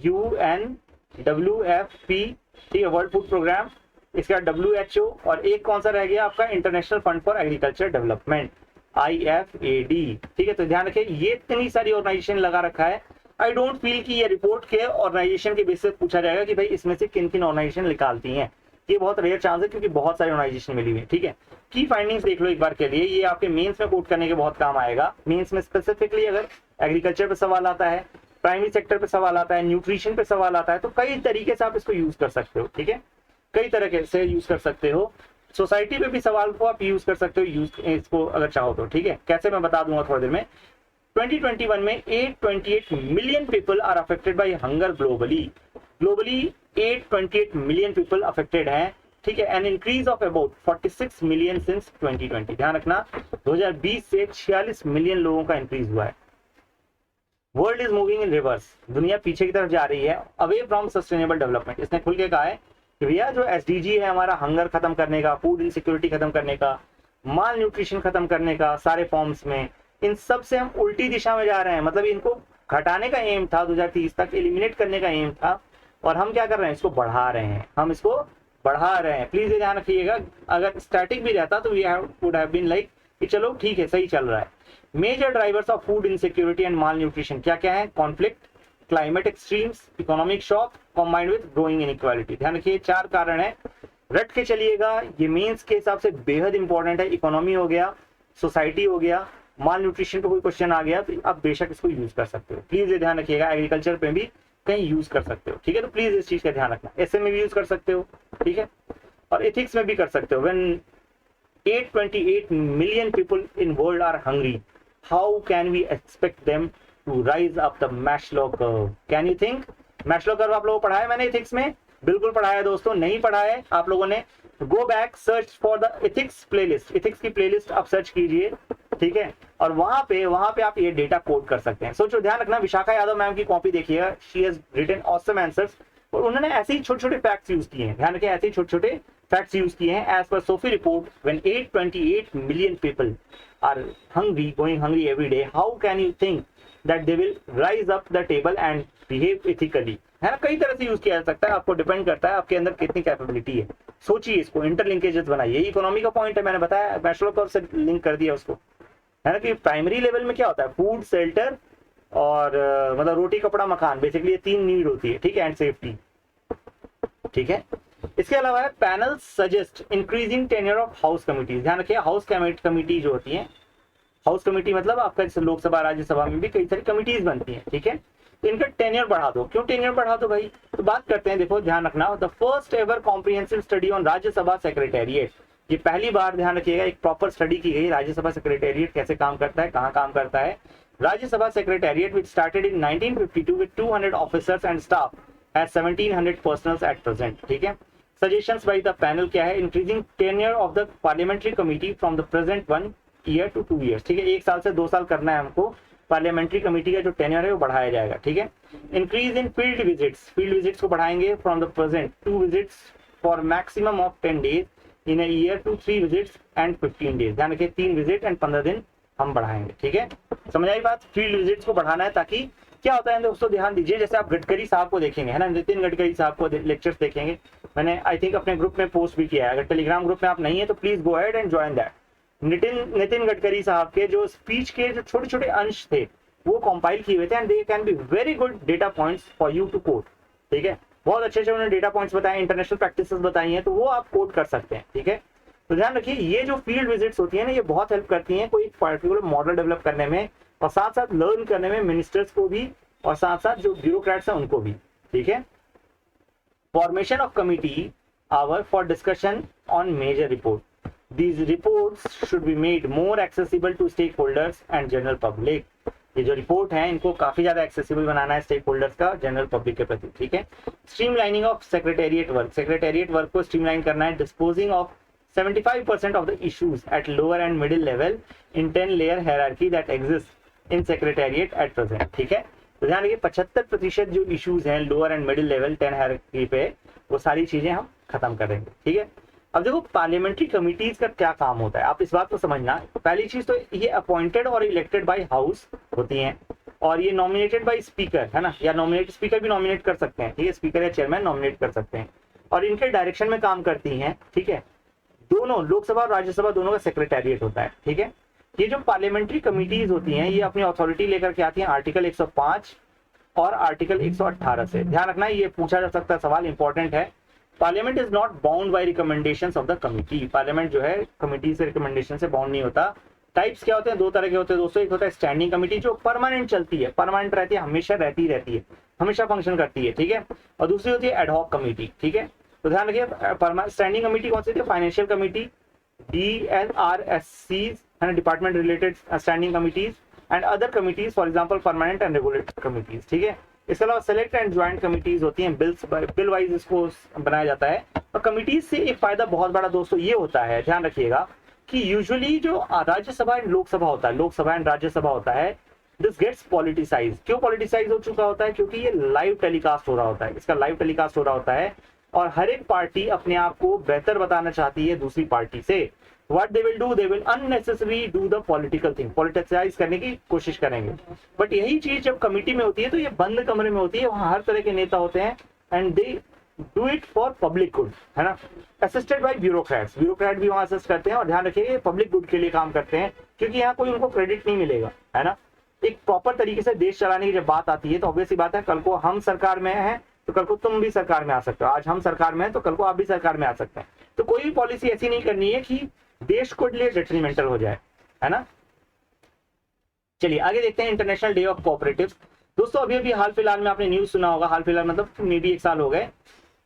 A: UNWFP, ठीक है, वर्ल्ड फूड प्रोग्राम, इसका WHO, और एक कौन सा रह गया आपका, international fund for agriculture development, IFAD, ठीक है। तो ध्यान रखिए ये इतनी सारी ऑर्गेनाइजेशन लगा रखा है। आई डोंट फील कि ये रिपोर्ट के ऑर्गेनाइजेशन के बेस पे पूछा जाएगा कि भाई इसमें से किन किन ऑर्गेनाइजेशन निकालती हैं, ये बहुत रेयर चांस है क्योंकि बहुत सारी ऑर्गेनाइजेशन मिली हुई है। ठीक है, की फाइंडिंग्स देख लो एक बार के लिए, ये आपके मेंस में कोट करने के बहुत काम आएगा। मेंस में स्पेसिफिकली अगर एग्रीकल्चर पे सवाल आता है, प्राइमरी सेक्टर पे सवाल आता है, न्यूट्रिशन पे सवाल आता है, तो कई तरीके से आप इसको यूज कर सकते हो। ठीक है, कई तरह से यूज कर सकते हो। सोसाइटी पे भी सवाल को आप यूज कर सकते हो, यूज इसको अगर चाहो तो। ठीक है, कैसे मैं बता दूंगा थोड़ी देर में। 2021 में 828 million people are affected by hunger globally. Globally 828 million people affected हैं, ठीक है, an increase of about 46 million since 2020। ध्यान रखना 2020 से 46 मिलियन लोगों का इंक्रीज हुआ है। World is moving in reverse, दुनिया पीछे की तरफ जा रही है, अवे फ्रॉम सस्टेनेबल डेवलपमेंट। इसने खुल के कहा है कि भैया जो SDG है हमारा, हंगर खत्म करने का, फूड इनसिक्योरिटी खत्म करने का, माल न्यूट्रिशन खत्म करने का सारे फॉर्म्स में, इन सब से हम उल्टी दिशा में जा रहे हैं। मतलब इनको घटाने का एम था 2030 तक, एलिमिनेट करने का एम था, और हम क्या कर रहे हैं, इसको बढ़ा रहे हैं, हम इसको बढ़ा रहे हैं। प्लीज ये ध्यान रखिएगा, अगर स्टैटिक भी रहता तो we would have been like कि चलो ठीक है, सही चल रहा है। Major drivers of food insecurity and malnutrition क्या क्या है, conflict, climate extremes, economic shock combined with growing inequality. ध्यान रखिए 4 कारण है, रट के चलिएगा, ये मेंस के हिसाब से बेहद इंपॉर्टेंट है। इकोनॉमी हो गया, सोसाइटी हो गया, माल न्यूट्रिशन पे कोई क्वेश्चन आ गया तो आप बेशक इसको यूज कर सकते हो। प्लीज ये ध्यान रखिएगा, एग्रीकल्चर पे भी कहीं यूज कर सकते हो। ठीक है, तो प्लीज इस चीज का ध्यान रखना। ऐसे में भी यूज कर सकते हो, ठीक है, और एथिक्स में भी कर सकते हो। When 828 million people in world are hungry, how can we expect them to rise up the Maslow curve. Can you think, Maslow curve आप लोगों को पढ़ाया मैंने एथिक्स में? बिल्कुल पढ़ाया दोस्तों, नहीं पढ़ाया आप लोगों ने, go back, search for the ethics playlist, ethics की प्लेलिस्ट आप सर्च कीजिए, ठीक है, और वहां पे आप ये डेटा कोड कर सकते हैं। सोचो, ध्यान रखना, विशाखा यादव मैम की कॉपी देखिएगा, she has written awesome answers, और उन्होंने ऐसे ही छोटे छोटे फैक्ट्स यूज किए हैं। ध्यान रखिए, ऐसे ही छोटे छोटे फैक्ट्स यूज किए हैं। As per SOFI report, when 828 million people are hungry, going hungry every day, how can you think that they will rise up the table and behave ethically. है ना, कई तरह से यूज किया जा सकता है, आपको डिपेंड करता है आपके अंदर कितनी कैपेबिलिटी है। सोचिए इसको, इंटरलिंकेजेस बनाइए। इकोनॉमी का पॉइंट है, मैंने बताया, मैस्लो कर्व से लिंक कर दिया उसको, है ना, कि प्राइमरी लेवल में क्या होता है, फूड, शेल्टर और मतलब रोटी, कपड़ा, मकान, बेसिकली ये 3 नीड होती है, ठीक है, एंड सेफ्टी। ठीक है, इसके अलावा panel suggest increasing tenure of house committees. ध्यान रखिए, हाउस कमेटी जो होती है, हाउस कमेटी मतलब आपका जैसे लोकसभा, राज्यसभा में भी कई सारी कमिटीज बनती हैं, ठीक है, तो इनका टेन्योर बढ़ा दो। क्यों टेन्योर बढ़ा दो भाई, तो बात करते हैं, देखो ध्यान रखना, the first ever comprehensive study on Rajya Sabha secretariat, ये पहली बार, ध्यान रखिएगा, एक प्रॉपर स्टडी की गई राज्यसभा सेक्रेटेरिएट कैसे काम करता है, कहाँ काम करता है। Rajya Sabha secretariat which started in 1952 with 200 officers and staff at 1700 personnels at present. ठीक है, सजेशंस बाय द पैनल क्या है, increasing tenure of the parliamentary committee from the present 1 year to 2 years. ठीक है, 1 साल से 2 साल करना है हमको, पार्लियामेंट्री कमेटी का जो टेन्योर है वो बढ़ाया जाएगा। ठीक है, इंक्रीज इन फील्ड विजिट्स को बढ़ाएंगे from the present 2 visits for maximum of 10 days in a year to 3 visits and 15 days. ध्यान रखिए, 3 विजिट एंड 15 दिन हम बढ़ाएंगे। ठीक है, समझ आई बात, फील्ड विजिट्स को बढ़ाना है, ताकि क्या होता है दोस्तों, ध्यान दीजिए, जैसे आप गडकरी साहब को देखेंगे, है ना, नितिन गडकरी साहब को लेक्चर्स देखेंगे, मैंने आई थिंक अपने ग्रुप में पोस्ट भी किया है, अगर टेलीग्राम ग्रुप में आप नहीं है तो please go ahead and join that. Nitin Gadkari साहब के जो स्पीच के जो छोटे छोटे अंश थे वो कंपाइल किए हुए थे, and they can be very good data points for you to quote. ठीक है, बहुत अच्छे से उन्होंने डेटा पॉइंट्स बताए, इंटरनेशनल प्रैक्टिसेस बताई हैं, तो वो आप कोट कर सकते हैं। ठीक है, तो ध्यान रखिए, ये जो फील्ड विजिट्स होती है ना, ये बहुत हेल्प करती हैं कोई पर्टिकुलर मॉडल डेवलप करने में, और साथ साथ लर्न करने में मिनिस्टर्स को भी, और साथ साथ जो ब्यूरोक्रेट्स हैं उनको भी। ठीक है, Formation of committee hour for discussion on major report. These reports should be made more accessible to stakeholders and general public. ये जो रिपोर्ट है इनको काफी ज्यादा एक्सेसिबल बनाना है स्टेक होल्डर्स का, जनरल पब्लिक के प्रति, ठीक है। Streamlining of secretariat work, secretariat work को स्ट्रीमलाइन करना है। Disposing of 75% of the issues at lower and middle level in 10-layer hierarchy that exists in secretariat at present, ठीक है। तो ध्यान रखिए 75% जो इश्यूज हैं lower and middle level 10 hierarchy पे, वो सारी चीजें हम खत्म करेंगे, ठीक है। अब देखो पार्लियामेंट्री कमिटीज का क्या काम होता है, आप इस बात को समझना। पहली चीज तो ये अपॉइंटेड और इलेक्टेड बाय हाउस होती हैं, और ये नॉमिनेटेड बाय स्पीकर, है ना, या नॉमिनेट स्पीकर भी नॉमिनेट कर सकते हैं, ठीक है, स्पीकर या चेयरमैन नॉमिनेट कर सकते हैं, और इनके डायरेक्शन में काम करती हैं, ठीक है। दोनों लोकसभा और राज्यसभा दोनों का सेक्रेटेरिएट होता है, ठीक है। ये जो पार्लियामेंट्री कमिटीज होती हैं ये अपनी अथॉरिटी लेकर के आती हैं आर्टिकल 105 और आर्टिकल 118 से। ध्यान रखना ये पूछा जा सकता है सवाल, इंपॉर्टेंट है। Parliament is not bound by recommendations of the committee. Parliament जो है कमिटी से रिकमेंडेशन से बाउंड नहीं होता। टाइप्स क्या होते हैं, दो तरह के होते हैं दोस्तों। एक होता है स्टैंडिंग कमिटी जो परमानेंट चलती है, परमानेंट रहती है, हमेशा रहती है, हमेशा फंक्शन करती है, ठीक है। और दूसरी होती है एडहॉक कमिटी, ठीक है। तो ध्यान रखिए स्टैंडिंग कमिटी कौन सी थी, फाइनेंशियल कमिटी, DLRSC है ना, department related standing committees, and other committees for example permanent and regulatory committees, ठीक है। इसके अलावा सेलेक्ट एंड ज्वाइंट कमिटीज होती हैं, बिल वाइज इसको बनाया जाता है। और कमिटीज से एक फायदा बहुत बड़ा दोस्तों ये होता है, ध्यान रखिएगा, कि यूजुअली जो राज्यसभा एंड लोकसभा होता है, लोकसभा एंड राज्यसभा होता है, दिस गेट्स पॉलिटिसाइज। क्यों पॉलिटिसाइज हो चुका होता है, क्योंकि ये लाइव टेलीकास्ट हो रहा होता है, इसका लाइव टेलीकास्ट हो रहा होता है, और हर एक पार्टी अपने आप को बेहतर बताना चाहती है दूसरी पार्टी से। What they will do, they will unnecessarily do the political thing, politicize करने की कोशिश करेंगे। बट यही चीज जब कमिटी में होती है तो ये बंद कमरे में होती है, वहां हर तरह के नेता होते हैं, and they do it for public good, है ना। असिस्टेड बाय ब्यूरोक्रेट्स, ब्यूरोक्रेट भी वहां असिस्ट करते हैं, और ध्यान रखिए पब्लिक गुड के लिए काम करते हैं, क्योंकि यहाँ कोई उनको क्रेडिट नहीं मिलेगा, है ना। एक प्रॉपर तरीके से देश चलाने की जब बात आती है तो ऑब्वियस सी बात है, कल को हम सरकार में हैं तो कल को तुम भी सरकार में आ सकते हो, आज हम सरकार में हैं तो कल को आप भी सरकार में आ सकते हैं। तो कोई भी पॉलिसी ऐसी नहीं करनी है कि देश को लिए डेट्रीमेंटल हो जाए, है ना। चलिए आगे देखते हैं इंटरनेशनल डे ऑफ कोऑपरेटिव्स। दोस्तों अभी हाल फिलहाल में आपने न्यूज सुना होगा, हाल फिलहाल मतलब मे बी 1 साल हो गए,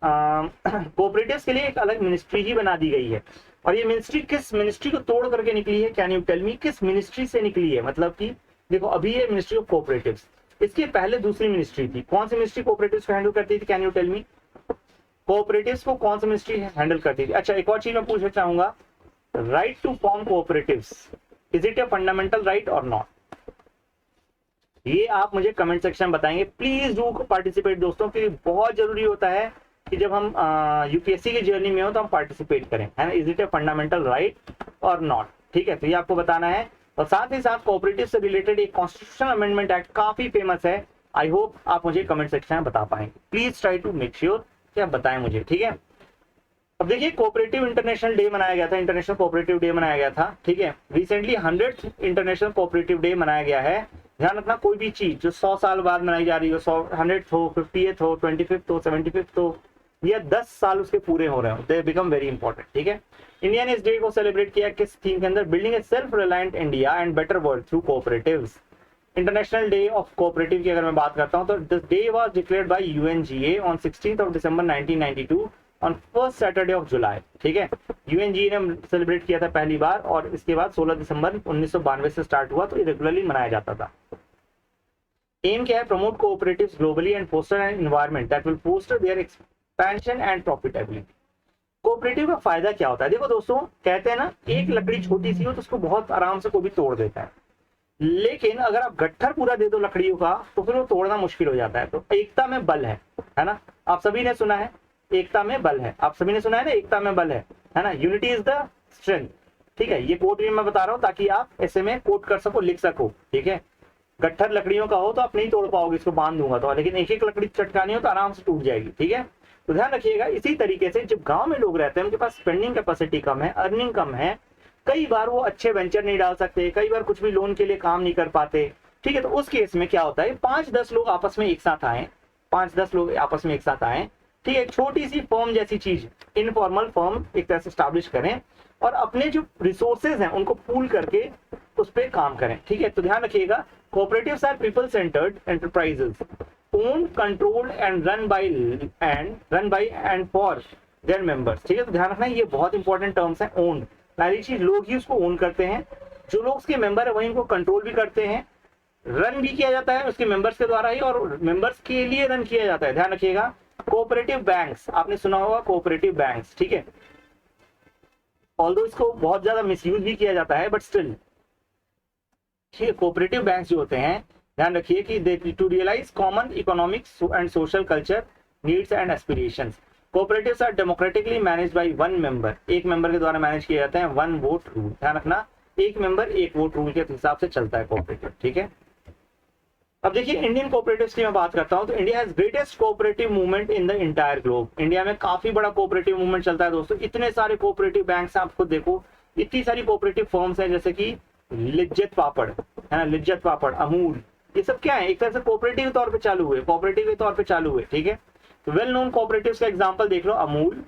A: कोऑपरेटिव्स के लिए एक अलग मिनिस्ट्री ही बना दी गई है। और ये मिनिस्ट्री किस मिनिस्ट्री को तोड़ करके निकली है, कैन यू टेल मी, किस मिनिस्ट्री से निकली है। मतलब कि देखो अभी ये मिनिस्ट्री ऑफ कोऑपरेटिव्स, इसके पहले दूसरी मिनिस्ट्री थी। कौन सी मिनिस्ट्री कोऑपरेटिव्स को हैंडल करती थी, can you tell me, cooperatives को कौन सी मिनिस्ट्री हैंडल करती थी। अच्छा एक और चीज मैं पूछना चाहूंगा, right to form cooperatives, is it a fundamental right और नॉट, ये आप मुझे कमेंट सेक्शन में बताएंगे। प्लीज डू पार्टिसिपेट दोस्तों, क्योंकि बहुत जरूरी होता है कि जब हम यूपीएससी की जर्नी में हो तो हम पार्टिसिपेट करें, है ना। Is it a fundamental right और नॉट, ठीक है, तो ये आपको बताना है। और साथ ही साथ कोऑपरेटिव से रिलेटेड एक कॉन्स्टिट्यूशनल अमेंडमेंट एक्ट काफी फेमस है, आई होप आप मुझे कमेंट सेक्शन में बता पाएंगे। Please try to make sure कि आप बताएं मुझे, ठीक है। अब देखिए कोऑपरेटिव इंटरनेशनल डे मनाया गया था, इंटरनेशनल कोऑपरेटिव डे मनाया गया था, ठीक है। Recently 100th international cooperative day मनाया गया है। ध्यान रखना कोई भी चीज जो 100 साल बाद मनाई जा रही हो, 100th हो, 50th हो, 25th हो, 75th हो, या 10 साल उसके पूरे हो रहे हो, दे बिकम वेरी इंपॉर्टेंट, ठीक है। इंडिया ने इस डे को सेलिब्रेट किया किस थीम के अंदर, building A self reliant India and better world through cooperatives. International day of cooperative की अगर मैं बात करता हूं तो this day was declared by UNGA on 16th of December 1992 on first Saturday of July, ठीक है। यूएनजीए ने सेलिब्रेट किया था पहली बार, और इसके बाद 16 दिसंबर 1992 से स्टार्ट हुआ, तो ये रेगुलरली मनाया जाता था। एम क्या है, promote cooperatives globally and foster an environment that will foster their expansion and profitability. Cooperative का फायदा क्या होता है, देखो दोस्तों कहते हैं ना, एक लकड़ी छोटी सी हो तो उसको बहुत आराम से कोई भी तोड़ देता है, लेकिन अगर आप गट्ठर पूरा दे दो लकड़ियों का तो फिर वो तोड़ना मुश्किल हो जाता है। तो एकता में बल है ना, आप सभी ने सुना है एकता में बल है, आप सभी ने सुना है ना, एकता में बल है ना, यूनिटी इज द स्ट्रेंथ, ठीक है। ये कोट भी मैं बता रहा हूं ताकि आप ऐसे में कोट कर सको, लिख सको, ठीक है। गट्ठर लकड़ियों का हो तो आप नहीं तोड़ पाओगे, इसको बांध दूंगा तो, लेकिन एक एक लकड़ी चटकानी हो तो आराम से टूट जाएगी, ठीक है। तो ध्यान रखिएगा। इसी तरीके से जब गांव में लोग रहते हैं, उनके पास स्पेंडिंग कैपेसिटी कम है, अर्निंग कम है, कई बार वो अच्छे वेंचर नहीं डाल सकते, कई बार कुछ भी लोन के लिए काम नहीं कर पाते, ठीक है। तो उस केस में क्या होता है, 5-10 लोग आपस में एक साथ आए, 5-10 लोग आपस में एक साथ आए, ठीक है, छोटी सी फर्म जैसी चीज, इनफॉर्मल फर्म एक तरह से स्टैब्लिश करें, और अपने जो रिसोर्सेज हैं उनको पूल करके उस पर काम करें, ठीक है। तो ध्यान रखिएगा, cooperatives are people centred enterprises own, controlled and run by and for their members. ठीक है, तो ध्यान रखना ये बहुत इंपॉर्टेंट टर्म्स है। ओन, पहली चीज लोग ही उसको ओन करते हैं, जो लोग उसके मेंबर है वही इनको कंट्रोल भी करते हैं, रन भी किया जाता है उसके मेंबर्स के द्वारा ही, और मेंबर्स के लिए रन किया जाता है। ध्यान रखिएगा, कोऑपरेटिव बैंक्स, आपने सुना होगा कोऑपरेटिव बैंक्स, ठीक है, ऑल्दो इसको बहुत ज्यादा मिसयूज भी किया जाता है, बट स्टिल ठीक है, कोऑपरेटिव बैंक्स जो होते हैं, ध्यान रखिए कि they to realise common economic and social culture needs and aspirations. Cooperatives are democratically managed by one member, एक मेंबर के द्वारा मैनेज किए जाते हैं, वन वोट रूल। ध्यान रखना, एक मेंबर एक वोट रूल के हिसाब से चलता है कोऑपरेटिव। ठीक है, अब देखिए इंडियन कोऑपरेटिव्स की मैं बात करता हूं तो India has greatest cooperative movement in the entire globe. India में काफी बड़ा कोऑपरेटिव मूवमेंट चलता है दोस्तों, इतने सारे कोऑपरेटिव बैंक्स हैं, आप खुद देखो इतनी सारी कोऑपरेटिव फर्म्स हैं, जैसे कि लिज्जत पापड़ है ना, लिज्जत पापड़, अमूल, ये सब क्या है, एक तरह से कोऑपरेटिव के तौर पे चालू हुए, कोऑपरेटिव के तौर पे चालू हुए। ठीक है, तो वेल नोन कोऑपरेटिव्स का एग्जांपल देख लो, Amul,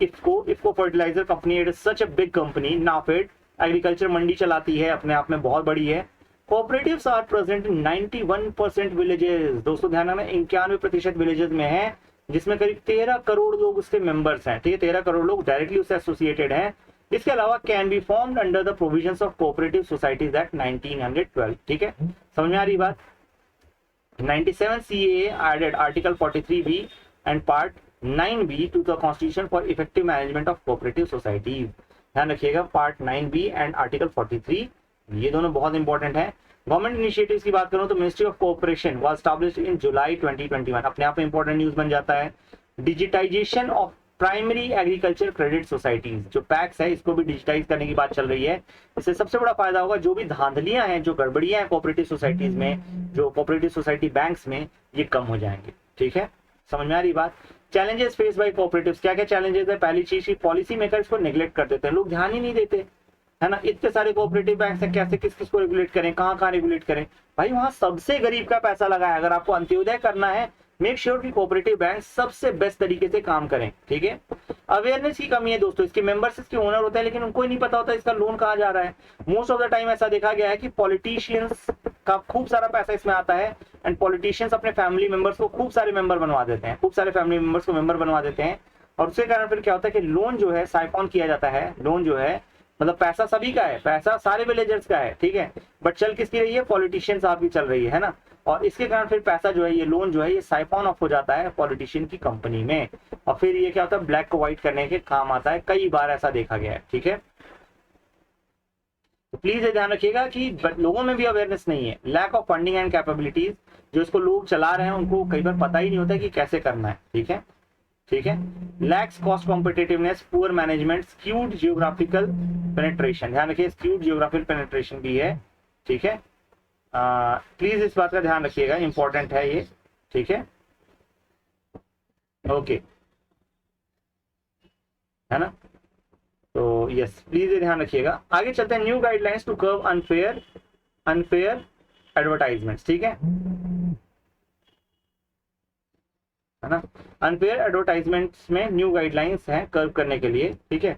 A: IFFCO fertiliser company, it is such a big company. NAFED agriculture mandi चलाती है, अपने आप में बहुत बड़ी है। Cooperatives are present in 91% villages. दोस्तों ध्यान रखना, 91% विलेजेस में है, जिसमें करीब 13 करोड़ लोग उसके मेंबर्स हैं। ठीक है, 13 करोड़ लोग डायरेक्टली उससे एसोसिएटेड हैं। इसके अलावा can be formed under the provisions of cooperative societies act 1912। ठीक है, समझ में आ रही बात। 97 CAA added Article 43B and Part 9B to the Constitution for effective management of cooperative societies। ध्यान रखिएगा, पार्ट 9B एंड आर्टिकल 43, ये दोनों बहुत इंपॉर्टेंट है। गवर्नमेंट इनिशिएटिव्स की बात करूं तो ministry of cooperation was established in July 2021, अपने आप में इंपॉर्टेंट न्यूज बन जाता है। Digitisation of primary agriculture credit societies, जो पैक्स है, इसको भी डिजिटाइज करने की बात चल रही है। इससे सबसे बड़ा फायदा होगा, जो भी धांधलियां हैं, जो गड़बड़ियां हैं कोऑपरेटिव सोसाइटीज में, जो कोऑपरेटिव सोसाइटी बैंक्स में, ये कम हो जाएंगे। ठीक है, समझ में आ रही बात। चैलेंजेस फेस बाय कोऑपरेटिव्स, क्या क्या चैलेंजेस है। पहली चीज की पॉलिसी मेकर्स को नेग्लेक्ट कर देते हैं, लोग ध्यान ही नहीं देते, है ना। इतने सारे कोऑपरेटिव बैंक हैं, कैसे किस किस को रेगुलेट करें, कहाँ कहाँ रेगुलेट करें। भाई वहां सबसे गरीब का पैसा लगा है, अगर आपको अंत्योदय करना है, मेक श्योर कि कोऑपरेटिव बैंक सबसे बेस्ट तरीके से काम करें। ठीक है, अवेयरनेस की कमी है दोस्तों, इसके मेंबर्स इसके ओनर होते हैं, लेकिन उनको ही नहीं पता होता इसका लोन कहाँ जा रहा है। मोस्ट ऑफ द टाइम ऐसा देखा गया है कि पॉलिटिशियंस का खूब सारा पैसा इसमें आता है, एंड पॉलिटिशियंस अपने फैमिली मेंबर्स को खूब सारे मेंबर बनवा देते हैं, खूब सारे फैमिली मेंबर्स को मेंबर बनवा देते हैं, और उसके कारण फिर क्या होता है कि लोन जो है साइफॉन किया जाता है। लोन जो है मतलब पैसा सभी का है, पैसा सारे विलेजर्स का है, ठीक है, बट चल किसकी रही है, पॉलिटिशियंस आपकी चल रही है ना। और इसके कारण फिर पैसा जो है, ये लोन जो है, ये साइफॉन ऑफ हो जाता है पॉलिटिशियन की कंपनी में, और फिर ये क्या होता है, ब्लैक को व्हाइट करने के काम आता है। कई बार ऐसा देखा गया है। ठीक है, तो प्लीज ये ध्यान रखिएगा कि लोगों में भी अवेयरनेस नहीं है। Lack of funding and capabilities, जो इसको लोग चला रहे हैं उनको कई बार पता ही नहीं होता कि कैसे करना है। ठीक है, ठीक है, lakhs cost competitiveness, poor management, skewed geographical penetration. ध्यान रखिए, स्क्यूड जियोग्राफिकल पेनिट्रेशन भी है। ठीक है, प्लीज इस बात का ध्यान रखिएगा, इंपॉर्टेंट है ये। ठीक है, ओके, है ना, तो यस, प्लीज ये ध्यान रखिएगा। आगे चलते हैं, new guidelines to curb unfair advertisements. ठीक है ना, अनफेयर एडवर्टाइजमेंट्स में न्यू गाइडलाइंस हैं कर्व करने के लिए। ठीक है,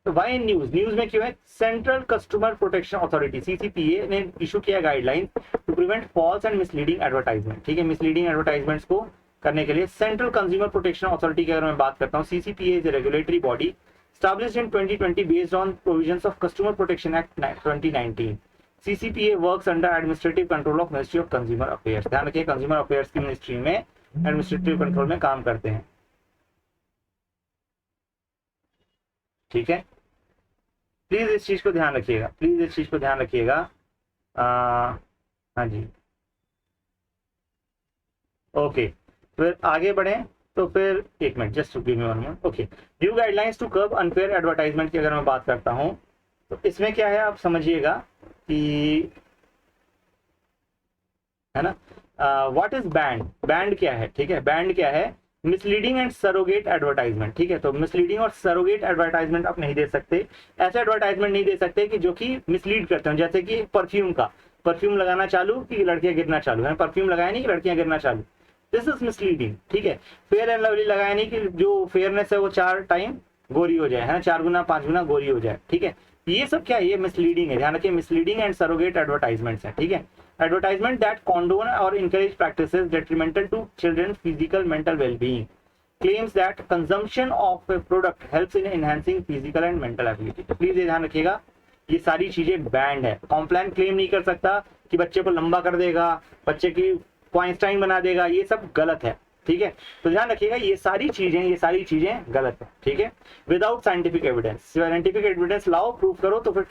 A: वाई न्यूज में क्यों है, central customer protection authority CCPA ने इशू किया guideline to prevent false and misleading advertisement. ठीक है, मिसलीडिंग एडवर्टाइजमेंट्स को करने के लिए सेंट्रल कंज्यूमर प्रोटेक्शन अथॉरिटी की अगर मैं बात करता हूँ, CCPA is a regulatory body established in 2020 based on provisions of Customer Protection Act 2019. CCPA works under administrative control of Ministry of Consumer Affairs। ध्यान रखिए, कंज्यूमर अफेयर्स की मिनिस्ट्री में एडमिनिस्ट्रेटिव कंट्रोल में काम करते हैं। ठीक है, प्लीज इस चीज को ध्यान रखिएगा, प्लीज इस चीज को ध्यान रखिएगा। हाँ जी, ओके, फिर आगे बढ़े तो फिर एक minute, just give me one minute. Okay, new guidelines to curb unfair advertisement की अगर मैं बात करता हूं तो इसमें क्या है, आप समझिएगा कि, है ना, व्हाट इज बैंड, बैंड क्या है। ठीक है, बैंड क्या है, मिसलीडिंग एंड सरोगेट एडवर्टाइजमेंट। ठीक है, तो मिसलीडिंग और सरोगेट एडवर्टाइजमेंट आप नहीं दे सकते, ऐसे एडवर्टाइजमेंट नहीं दे सकते कि जो कि मिसलीड करते हो, जैसे कि परफ्यूम का, परफ्यूम लगाना चालू कि लड़कियां गिरना चालू है, परफ्यूम लगाया नहीं कि लड़कियां गिरना चालू, दिस इज मिसलीडिंग। ठीक है, फेयर एंड लवली लगाया नहीं कि जो फेयरनेस है वो 4 टाइम गोरी हो जाए, है ना, 4 गुना 5 गुना गोरी हो जाए। ठीक है, ये सब क्या है, ये मिसलीडिंग है। ध्यान रखिए, मिसलीडिंग एंड सरोगेट एडवर्टाइजमेंट्स है। ठीक है, एडवर्टाइजमेंट दैट कॉन्डोन और encourage practices detrimental to children physical mental wellbeing, claims that consumption of a product helps in enhancing physical and mental ability। तो प्लीज ये ध्यान रखिएगा, ये सारी चीजें बैंड है। कॉम्प्लान क्लेम नहीं कर सकता कि बच्चे को लंबा कर देगा, बच्चे की आइंस्टाइन बना देगा, ये सब गलत है, ठीक है। तो ध्यान रखिएगा ये सारी चीजें गलत है, ठीक है। Without scientific evidence, scientific evidence लाओ, प्रूव करो तो फिर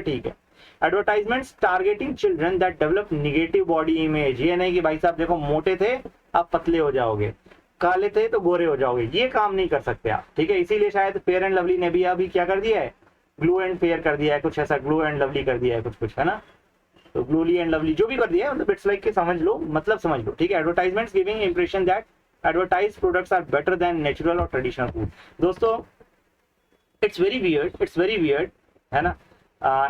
A: ठीक है। Advertisements targeting children that develop negative body image, ये नहीं कि भाई साहब देखो मोटे थे आप पतले हो जाओगे, काले थे तो गोरे हो जाओगे, ये काम नहीं कर सकते आप, ठीक है। इसीलिए शायद फेयर एंड लवली ने भी अभी क्या कर दिया है, ग्लू एंड फेयर कर दिया है, कुछ ऐसा ग्लू एंड लवली कर दिया है, कुछ है ना, तो ग्लूली एंड लवली जो भी कर दिया है, मतलब इट्स लाइक कि समझ लो, मतलब समझ लो, ठीक है। Advertisements giving impression that advertise products are better than natural और ट्रेडिशनल फूड। दोस्तों इट्स वेरी वियर्ड है ना,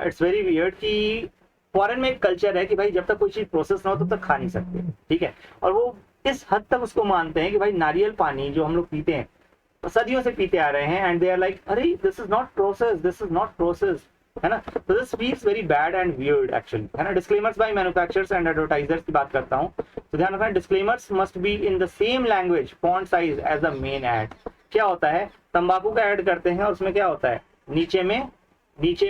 A: इट्स वेरी वियर्ड कि फॉरेन में एक कल्चर है कि भाई जब तक कोई चीज प्रोसेस ना हो तब तक खा नहीं सकते, ठीक है। और वो इस हद तक उसको मानते हैं कि भाई नारियल पानी जो हम लोग पीते हैं सदियों से पीते आ रहे हैं, एंड दे आर लाइक अरे दिस इज नॉट प्रोसेस, है ना। तो this feels very bad and weird actually, है ना। Disclaimers by manufacturers and advertisers की बात करता हूं, तो ध्यान रखना disclaimers must be in the same language font size as the main ad. क्या होता है, तंबाकू का ऐड करते हैं और उसमें क्या होता है, नीचे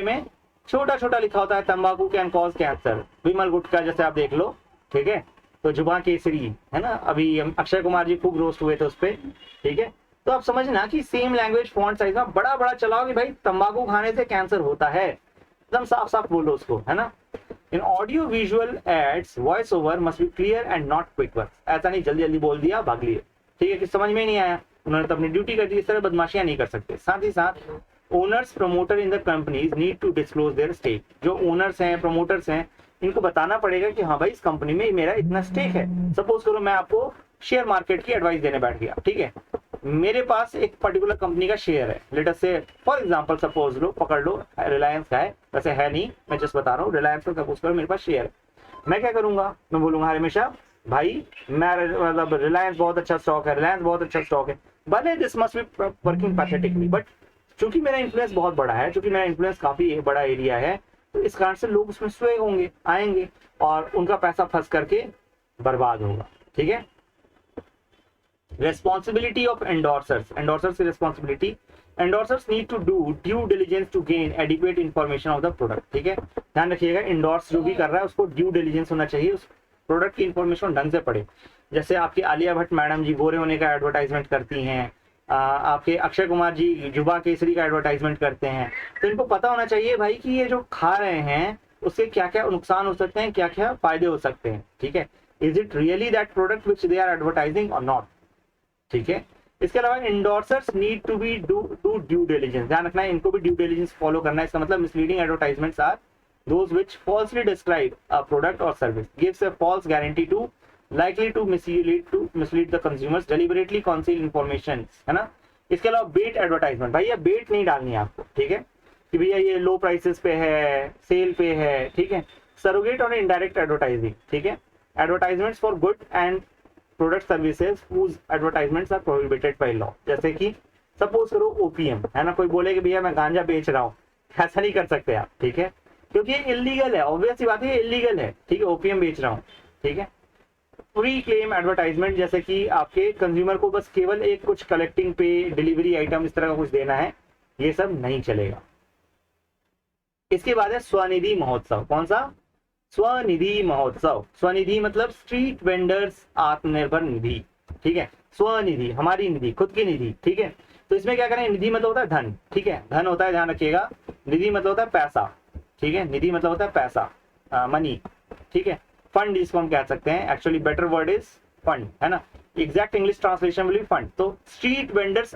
A: में छोटा लिखा होता है तंबाकू कैन कॉज कैंसर, विमल गुटखा जैसे आप देख लो, ठीक है। तो जुबान केसरी है ना, अभी अक्षय कुमार जी खूब रोस्ट हुए थे उस पर, ठीक है। तो आप समझना कि सेम लैंग्वेज फॉन्ट साइज में बड़ा चलाओ कि भाई तंबाकू खाने से कैंसर होता है, एकदम साफ बोलो उसको, है ना। इन audio visual aids voice over must be clear and not quick work, ऐसा नहीं जल्दी बोल दिया भाग लिए, ठीक है, कि समझ में नहीं आया, उन्होंने तो अपनी ड्यूटी कर दी, इस तरह बदमाशियां नहीं कर सकते। साथ ही साथ owners promoter in the companies need to disclose their stake, जो ओनर्स हैं प्रमोटर्स हैं इनको बताना पड़ेगा कि हाँ भाई इस कंपनी में मेरा इतना स्टेक है। सपोज करो मैं आपको शेयर मार्केट की एडवाइस देने बैठ गया, ठीक है, मेरे पास एक पर्टिकुलर कंपनी का शेयर है, लेट अस से फॉर एग्जांपल सपोज लो, पकड़ लो रिलायंस का है, वैसे है नहीं, मैं जस्ट बता रहा हूँ, रिलायंस का सपोज करो मेरे पास शेयर है। मैं क्या करूंगा, मैं बोलूंगा हमेशा भाई मैं मतलब रिलायंस बहुत अच्छा स्टॉक है, भले this must be working pathetically, but चूंकि मेरा इन्फ्लुएंस बहुत बड़ा है, चूंकि मेरा इन्फ्लुएंस काफी बड़ा एरिया है, तो इस कारण से लोग उसमें स्वे होंगे, आएंगे और उनका पैसा फंस करके बर्बाद होगा, ठीक है। रेस्पॉन्सिबिलिटी ऑफ एंडोर्सर्स की responsibility, endorsers need to do due diligence to gain adequate information of the product, ठीक है। ध्यान रखिएगा एंडोर्स जो भी कर रहा है उसको ड्यू डिलिजेंस होना चाहिए, उस प्रोडक्ट की इन्फॉर्मेशन ढंग से पढ़े। जैसे आपकी आलिया भट्ट मैडम जी गोरे होने का एडवर्टाइजमेंट करती हैं, आपके अक्षय कुमार जी जुबा केसरी का एडवर्टाइजमेंट करते हैं, तो इनको पता होना चाहिए भाई कि ये जो खा रहे हैं उससे क्या क्या नुकसान हो सकते हैं, क्या क्या फायदे हो सकते हैं, ठीक है। Is it really that product which they are advertising और नॉट, ठीक है। इसके अलावा endorsers need to be do due diligence, ध्यान रखना है इनको भी ड्यू डिलिजेंस फॉलो करना है। इसका मतलब misleading advertisements are those which falsely describe a product और service, gives a false guarantee to, likely to mislead the consumers, deliberately conceal information, है ना। इसके अलावा बेट एडवर्टाइजमेंट, भैया बेट नहीं डालनी है आपको, ठीक है, कि भैया ये लो प्राइसेस पे है, सेल पे है, ठीक है। सरोगेट और इनडायरेक्ट एडवर्टाइजिंग, ठीक है। Advertisements for good and product services whose advertisements are prohibited by law, जैसे कि सपोज करो ओपीएम, है ना, कोई बोले कि भैया मैं गांजा बेच रहा हूँ, ऐसा नहीं कर सकते आप, ठीक है, क्योंकि ये इलीगल है, ऑब्वियस सी बात है, इलीगल है, ठीक है, ओपीएम बेच रहा हूँ, ठीक है। प्री क्लेम एडवर्टाइजमेंट, जैसे कि आपके कंज्यूमर को बस केवल एक कुछ कलेक्टिंग पे डिलीवरी आइटम इस तरह का कुछ देना है, ये सब नहीं चलेगा। इसके बाद है स्वनिधि महोत्सव, कौन सा, स्वनिधि महोत्सव। स्वनिधि मतलब स्ट्रीट वेंडर्स आत्मनिर्भर निधि, ठीक है, स्वनिधि हमारी निधि, खुद की निधि, ठीक है। तो इसमें क्या करें, निधि मतलब होता है धन, ठीक है, धन होता है, ध्यान रखिएगा, निधि मतलब होता है पैसा, ठीक है, निधि मतलब होता है पैसा, मनी, ठीक है। फंड जिसको हम कह सकते हैं, actually better word is fund, है ना, exact English translation will be fund, तो स्ट्रीट वेंडर्स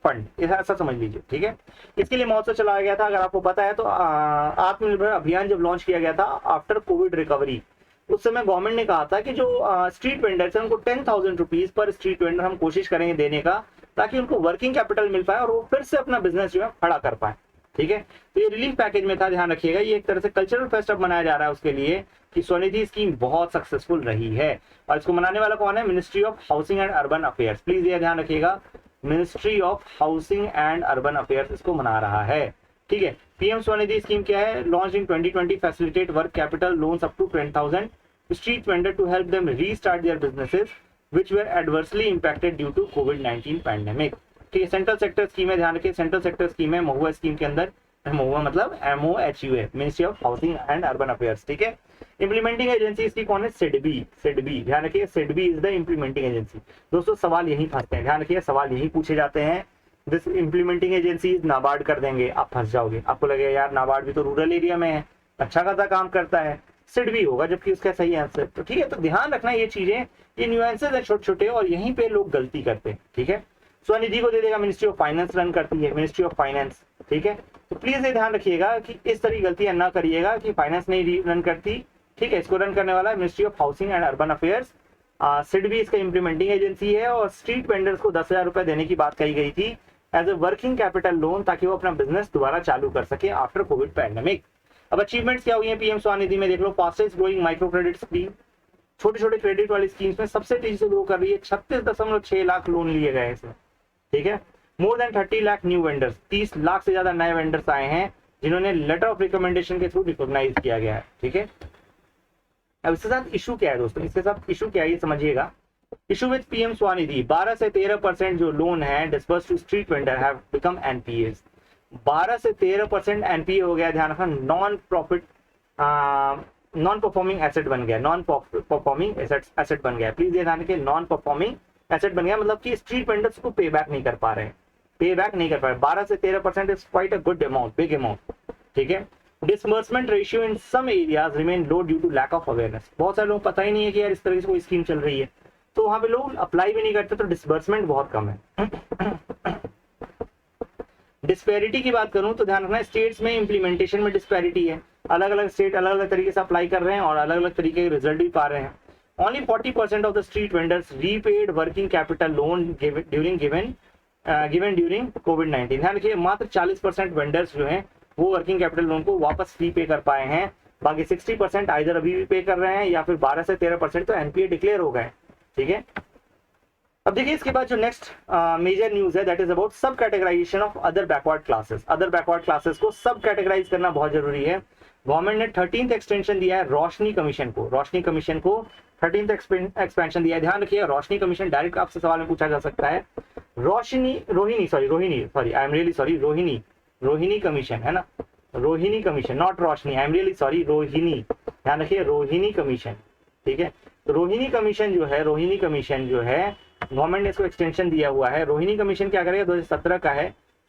A: फंड, ऐसा समझ लीजिए, ठीक है। इसके लिए महोत्सव चलाया गया था, अगर आपको पता है तो आत्मनिर्भर अभियान जब लॉन्च किया गया था आफ्टर कोविड रिकवरी, उस समय गवर्नमेंट ने कहा था कि जो स्ट्रीट वेंडर्स हैं उनको 10,000 रुपीज पर स्ट्रीट वेंडर हम कोशिश करेंगे देने का, ताकि उनको वर्किंग कैपिटल मिल पाए और वो फिर से अपना बिजनेस जो है खड़ा कर पाए, ठीक है। तो ये रिलीफ पैकेज में था, ध्यान रखिएगा, ये एक तरह से कल्चरल फेस्ट अब मनाया जा रहा है उसके लिए कि स्वनिधि स्कीम बहुत सक्सेसफुल रही है, और इसको मनाने वाला कौन है, ministry of housing and urban affairs, please ये ध्यान रखिएगा, ministry of housing and urban affairs इसको मना रहा है, ठीक है। पीएम स्वनिधि स्कीम क्या है? Launch in 2020, facilitate work capital loans up to 10,000 street vendor to help them restart their businesses which were adversely impacted due to कोविड-19 पैंडेमिक। ठीक है, सेंट्रल सेक्टर स्कीम है, ध्यान रखिए सेंट्रल सेक्टर स्कीम है महुआ scheme के अंदर, महुआ मतलब MOHUA, ministry of housing and urban affairs. ठीक है, इंप्लीमेंटिंग एजेंसी इसकी कौन है? सिडबी। सिडबी, ध्यान रखिए SIDBI is the implementing agency. दोस्तों सवाल यही फंसते हैं, ध्यान रखिए सवाल यही पूछे जाते हैं। दिस इंप्लीमेंटिंग एजेंसी नाबार्ड कर देंगे, आप फंस जाओगे, आपको लगेगा यार नाबार्ड भी तो रूरल एरिया में है, अच्छा खासा काम करता है, सिडबी होगा जबकि उसका सही आंसर। तो ठीक है, तो ध्यान रखना ये चीजें, ये न्यूएंसेस है छोटे छोटे और यहीं पे लोग गलती करते हैं। ठीक है, स्वनिधि को दे देगा मिनिस्ट्री ऑफ फाइनेंस रन करती है, मिनिस्ट्री ऑफ फाइनेंस। ठीक है, तो प्लीज ये ध्यान रखिएगा कि इस तरह गलतियां ना करिएगा कि फाइनेंस नहीं रन करती। ठीक है, इसको रन करने वाला है ministry of housing and urban affairs. SIDBI इसका इंप्लीमेंटिंग एजेंसी है और स्ट्रीट वेंडर्स को 10,000 रुपए देने की बात कही गई थी as a working capital loan ताकि वो अपना बिजनेस दोबारा चालू कर सके आफ्टर कोविड पैंडेमिक। अब अचीवमेंट्स क्या हुई है पीएम स्वनिधि में? देख लो, fastest growing micro credit scheme, छोटे छोटे क्रेडिट वाली स्कीम्स में सबसे तेजी से ग्रो कर रही है, 36.6 लाख लोन लिए गए इसमें। ठीक है, more than 30 lakh new vendors, 30 lakh से ज्यादा नए वेंडर्स आए हैं जिन्होंने लेटर ऑफ रिकमेंडेशन के थ्रू रिकॉग्नाइज किया गया है। ठीक है, अब इसके साथ इशू क्या है दोस्तों, इसके साथ इशू क्या है ये समझिएगा। इशू विद पीएम स्वनिधि, 12 से 13% जो लोन है disburse to street vendor have become NPS. 12 से 13% एनपीए हो गया, ध्यान रखना, नॉन परफॉर्मिंग एसेट बन गया, नॉन परफॉर्मिंग एसेट बन गया। प्लीज ये ध्यान रखिए, नॉन परफॉर्मिंग एसेट बन गया मतलब कि स्ट्रीट वेंडर्स को पे बैक नहीं कर पा रहे हैं, पे बैक नहीं कर पा रहे। 12 से 13% is quite a good amount, big amount. ठीक है, disbursement ratio in some areas remain low due to lack of awareness. बहुत सारे लोग पता ही नहीं है कि यार इस तरह से कोई स्कीम चल रही है, तो वहां पे लोग अप्लाई भी नहीं करते, तो डिसबर्समेंट बहुत कम है। डिस्पैरिटी की बात करूं तो ध्यान रखना, स्टेट्स में इंप्लीमेंटेशन में डिस्पैरिटी है, अलग अलग स्टेट अलग अलग तरीके से अप्लाई कर रहे हैं और अलग अलग तरीके के रिजल्ट भी पा रहे हैं। Only 40% of the street vendors repaid working capital loan given during कोविड-19। ध्यान रखिए, मात्र 40% वेंडर्स जो हैं वो वर्किंग कैपिटल लोन को वापस रीपे कर पाए हैं, बाकी 60% आइदर अभी भी पे कर रहे हैं या फिर 12 से 13% तो एनपीए डिक्लेयर हो गए। ठीक है, अब देखिए इसके बाद जो नेक्स्ट मेजर न्यूज है that is about subcategorisation of other backward classes. Other backward classes को सब कैटेगराइज करना बहुत जरूरी है। गवर्नमेंट ने 13th एक्सटेंशन दिया है रोशनी कमीशन को, रोशनी कमीशन को 13th एक्सपेंशन दिया है। ध्यान रखिए, रोशनी कमीशन डायरेक्ट आपसे सवाल में पूछा जा सकता है। रोहिणी कमीशन है ना, Rohini commission, not Roshni, I am really sorry, Rohini, ध्यान रखिए रोहिणी कमीशन। ठीक है, तो रोहिणी कमीशन जो है गवर्नमेंट ने इसको एक्सटेंशन दिया हुआ है। रोहिणी कमीशन क्या करेगा, 2017 का है।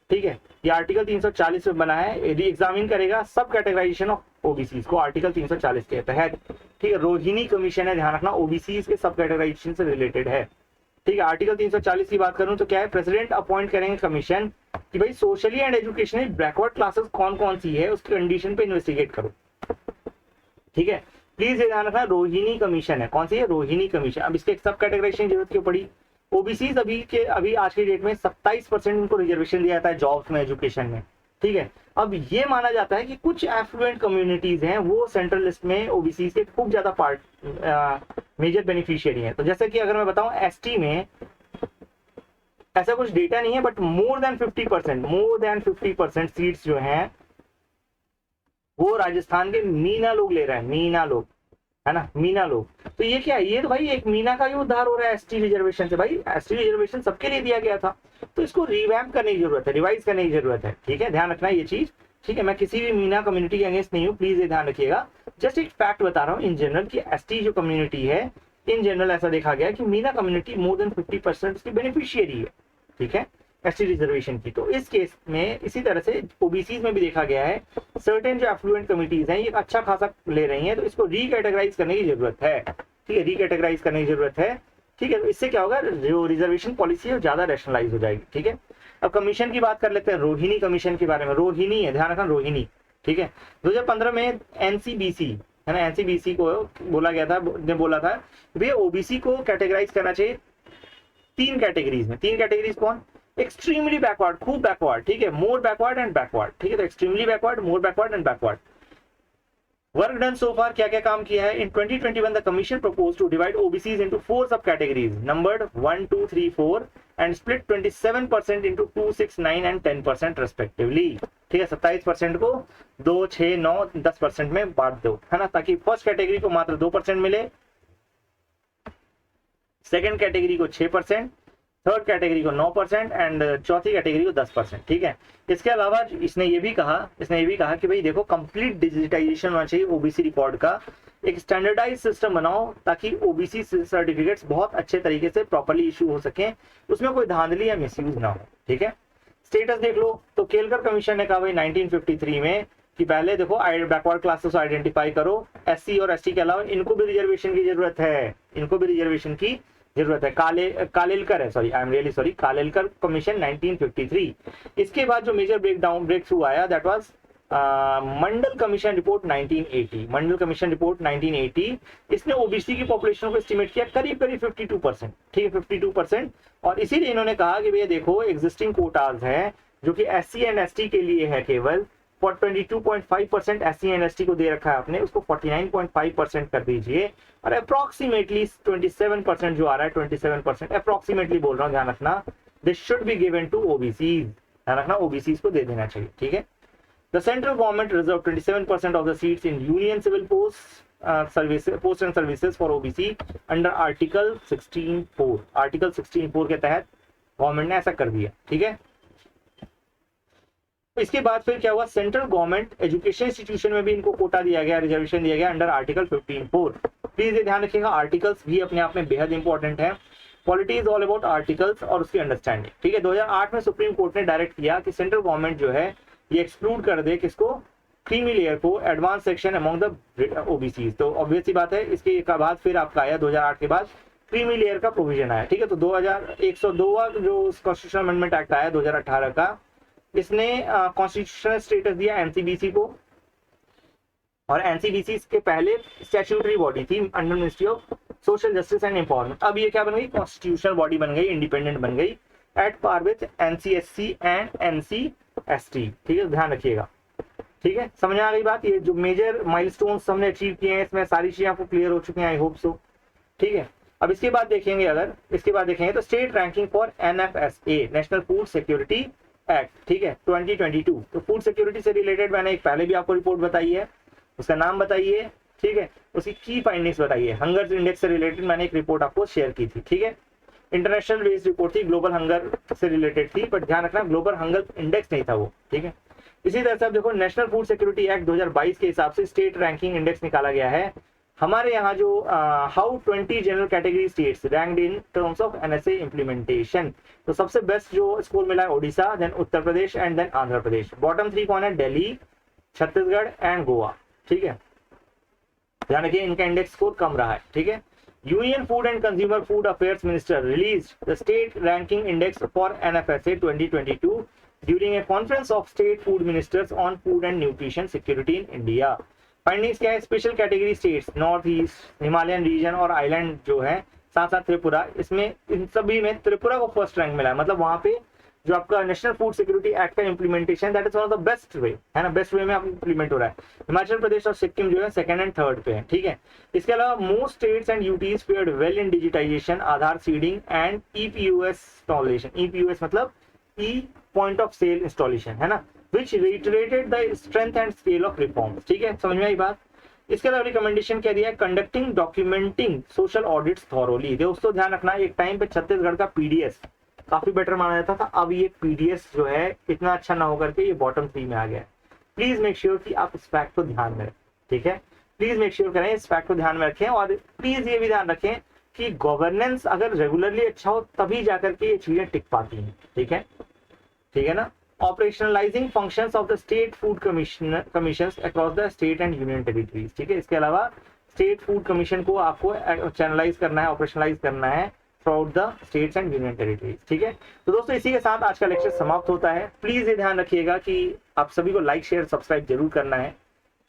A: ठीक है, ये आर्टिकल 340 में बना है, री एग्जामिन करेगा सब कैटेगराइजेशन ऑफ ओबीसी को आर्टिकल 340 के तहत। ठीक है, रोहिणी कमीशन है, ध्यान रखना ओबीसी के सब कैटेगराइजेशन से रिलेटेड है। ठीक है, आर्टिकल 340 की बात करूं तो क्या है, प्रेसिडेंट अपॉइंट करेंगे कमीशन कि भाई socially and educationally backward classes कौन कौन सी है उसकी कंडीशन पे इन्वेस्टिगेट करो। ठीक है, प्लीज ध्यान रखना, रोहिणी कमीशन है, कौन सी है, रोहिणी कमीशन। अब इसके सब कैटेगराइजेशन की जरूरत क्यों पड़ी? ओबीसी अभी आज की डेट में 27% उनको रिजर्वेशन दिया जाता है जॉब्स में, एजुकेशन में। ठीक है, अब ये माना जाता है कि कुछ एफ्लुएंट कम्युनिटीज हैं वो सेंट्रल लिस्ट में ओबीसी के खूब ज्यादा मेजर बेनिफिशियरी है। तो जैसे कि अगर मैं बताऊं एसटी में ऐसा कुछ डेटा नहीं है, बट मोर देन 50% सीट्स जो हैं वो राजस्थान के मीना लोग ले रहे हैं, मीना लोग, है ना, मीना लोग। तो ये क्या है, ये तो भाई एक मीना का ही उद्धार हो रहा है एसटी रिजर्वेशन से। भाई एसटी रिजर्वेशन सबके लिए दिया गया था, तो इसको रिवैम्प करने की जरूरत है, रिवाइज करने की जरूरत है। ठीक है, ध्यान रखना ये चीज। ठीक है, मैं किसी भी मीना कम्युनिटी के अगेंस्ट नहीं हूँ, प्लीज ये ध्यान रखिएगा। जस्ट एक फैक्ट बता रहा हूँ इन जनरल की एसटी जो कम्युनिटी है, इन जनरल ऐसा देखा गया कि मीना कम्युनिटी मोर देन 50% उसकी बेनिफिशियरी है। ठीक है, एसटी रिजर्वेशन की। तो इस केस में इसी तरह से ओबीसी में भी देखा गया है, सर्टेन जो एफ्लुएंट कमिटीज हैं ये अच्छा खासा ले रही हैं, तो इसको रीकैटेगराइज करने की जरूरत है। ठीक है, रीकैटेगराइज करने की जरूरत है। ठीक है, इससे क्या होगा, जो रिजर्वेशन पॉलिसी है ज्यादा रैशनलाइज हो जाएगी। ठीक है, अब कमीशन की बात कर लेते हैं, रोहिणी कमीशन के बारे में। रोहिणी है, ध्यान रखना रोहिणी। ठीक है, 2015 में एनसीबीसी है ना, एनसीबीसी को बोला गया था, ने बोला था भैया ओबीसी को कैटेगराइज करना चाहिए 3 कैटेगरीज में। 3 कैटेगरीज कौन, एक्सट्रीमली बैकवर्ड, खूब बैकवर्ड, ठीक है, मोर बैकवर्ड एंड बैकवर्ड। ठीक है, तो extremely backward, more backward and backward. Work done so far, क्या क्या काम किया है। In 2021 the commission propose to divide OBCs into 4 sub categories numbered 1, 2, 3, 4 and split 27% into 2, 6, 9 and 10% respectively. ठीक है, 27% को 2, 6, 9, 10% में बांट दो, है ना, ताकि फर्स्ट कैटेगरी को मात्र 2% मिले, सेकंड कैटेगरी को 6%, थर्ड कैटेगरी को 9% एंड चौथी कैटेगरी को 10%। ठीक है, इसके अलावा इसने ये भी कहा कि भाई देखो कंप्लीट डिजिटाइजेशन होना चाहिए ओबीसी रिकॉर्ड का, एक स्टैंडर्डाइज सिस्टम बनाओ ताकि ओबीसी सर्टिफिकेट्स बहुत अच्छे तरीके से प्रॉपर्ली इशू हो सके, उसमें कोई धांधली या मिसयूज ना हो। ठीक है, स्टेटस देख लो तो केलकर कमीशन ने कहा भाई 1953 में कि पहले देखो बैकवर्ड क्लासेस आइडेंटिफाई करो, एससी और एसटी के अलावा इनको भी रिजर्वेशन की जरूरत है, कालेलकर कमीशन 1953। इसके बाद जो मेजर ब्रेक थ्रू आया that was Mandal commission report 1980। इसने ओबीसी की पॉपुलेशन को एस्टिमेट किया करीब 52%। ठीक है, 52%, और इसीलिए इन्होंने कहा कि भैया देखो एग्जिस्टिंग कोटाज है जो कि एससी एंड एसटी के लिए है केवल, 22.5% एससी एंड एसटी को दे रखा है आपने, उसको 49.5% कर दीजिए, और अप्रोक्सीमेटली 27% जो आ रहा है, 27% अप्रोक्सीमेटली बोल रहा हूँ, ध्यान रखना, this should be given to OBC, ध्यान रखना ओबीसी को दे देना चाहिए। ठीक है, the central government reserve 27% of the seats in union civil post and services for OBC under article 16(4) के तहत गवर्नमेंट ने ऐसा कर दिया। ठीक है, इसके बाद फिर क्या हुआ, सेंट्रल गवर्नमेंट एजुकेशन इंस्टीट्यूशन में भी इनको कोटा दिया गया, रिजर्वेशन दिया गया अंडर आर्टिकल 15(4). प्लीज ये ध्यान रखिएगा, आर्टिकल्स भी अपने आप में बेहद इंपॉर्टेंट है, polity is all about articles और उसकी अंडरस्टैंडिंग। ठीक है, 2008 में सुप्रीम कोर्ट ने डायरेक्ट किया कि सेंट्रल गवर्नमेंट जो है ये एक्सक्लूड कर दे किसको, क्रीमी लेयर को, advance section among the OBC. तो ऑब्वियस सी बात है, इसके बाद फिर आपका आया 2008 के बाद क्रीमी लेयर का प्रोविजन आया। ठीक है, तो 2102 जो कॉन्स्टिट्यूशनल अमेंडमेंट एक्ट आया 2018 का, इसने कॉन्स्टिट्यूशनल स्टेटस दिया एनसीबीसी को, और एनसीबीसी के पहले स्टैट्यूटरी बॉडी थी under ministry of social justice and empowerment, अब ये क्या बन गई, कॉन्स्टिट्यूशनल बॉडी बन गई, इंडिपेंडेंट बन गई, at par with NCSC and NCST. ठीक है, ध्यान रखिएगा। ठीक है, समझ आ गई बात, ये जो मेजर माइलस्टोन्स हमने अचीव किए हैं इसमें सारी चीजें आपको क्लियर हो चुकी हैं, आई होप सो। ठीक है, अब इसके बाद देखेंगे तो state ranking for NFSA, national food security act. ठीक है, 2022, तो फूड सिक्योरिटी से रिलेटेड मैंने एक पहले भी आपको रिपोर्ट बताई है, उसका नाम बताइए। ठीक है, उसकी की फाइंडिंग्स बताइए। हंगर इंडेक्स से रिलेटेड मैंने एक रिपोर्ट आपको शेयर की थी। ठीक है, इंटरनेशनल बेस्ड रिपोर्ट थी, ग्लोबल हंगर से रिलेटेड थी, बट ध्यान रखना ग्लोबल हंगर इंडेक्स नहीं था वो। ठीक है, इसी तरह से आप देखो नेशनल फूड सिक्योरिटी एक्ट 2022 के हिसाब से स्टेट रैंकिंग इंडेक्स निकाला गया है। हमारे यहाँ जो how 20 general category states ranked in terms of NSA implementation, तो सबसे बेस्ट जो स्कोर मिला है Odisha, then Uttar Pradesh and then Andhra Pradesh. Bottom 3 कौन है, दिल्ली, छत्तीसगढ़ एंड गोवा। ठीक है, ध्यान रखिए इनका इंडेक्स स्कोर कम रहा है। ठीक है, union food and consumer food affairs minister release the state ranking index for NFSA 2022 during a conference of state food ministers on food and nutrition security in India. Findings क्या है, special category states north east, Himalayan region और island जो है, साथ साथ त्रिपुरा, इसमें इन सभी में त्रिपुरा को फर्स्ट रैंक मिला है। मतलब वहां पे जो आपका नेशनल फूड सिक्योरिटी एक्ट का implementation that is one of the best way, है ना, बेस्ट वे में आप इंप्लीमेंट हो रहा है। हिमाचल प्रदेश और सिक्किम जो है सेकंड एंड थर्ड पे है। ठीक है, इसके अलावा most states and UTs fared well in digitisation, Aadhaar seeding and EPOS installation. EPOS मतलब e point of sale installation, है ना, which reiterated the strength and scale of reforms। ठीक है, समझ में आई बात। इसके अलावा रिकमेंडेशन क्या दिया है, conducting documenting social audits thoroughly. दोस्तों ध्यान रखना, एक टाइम पे छत्तीसगढ़ का पीडीएस काफी बेटर माना जाता था, अब ये पीडीएस जो है इतना अच्छा ना होकर के ये बॉटम 3 में आ गया है। प्लीज मेक श्योर कि आप इस फैक्ट को ध्यान में रखें। ठीक है, प्लीज मेक श्योर करें, इस फैक्ट को ध्यान में रखें, और प्लीज ये भी ध्यान रखें कि गवर्नेंस अगर रेगुलरली अच्छा हो तभी जाकर के ये चीजें टिक पाती हैं। ठीक है ना। Operationalising functions of the state food commissions across the state and union territories. ठीक है, इसके अलावा स्टेट फूड कमीशन को आपको चैनलाइज करना है, ऑपरेशनलाइज करना है throughout the states and union territories. ठीक है, तो दोस्तों इसी के साथ आज का लेक्चर समाप्त होता है। प्लीज ये ध्यान रखिएगा कि आप सभी को लाइक शेयर सब्सक्राइब जरूर करना है।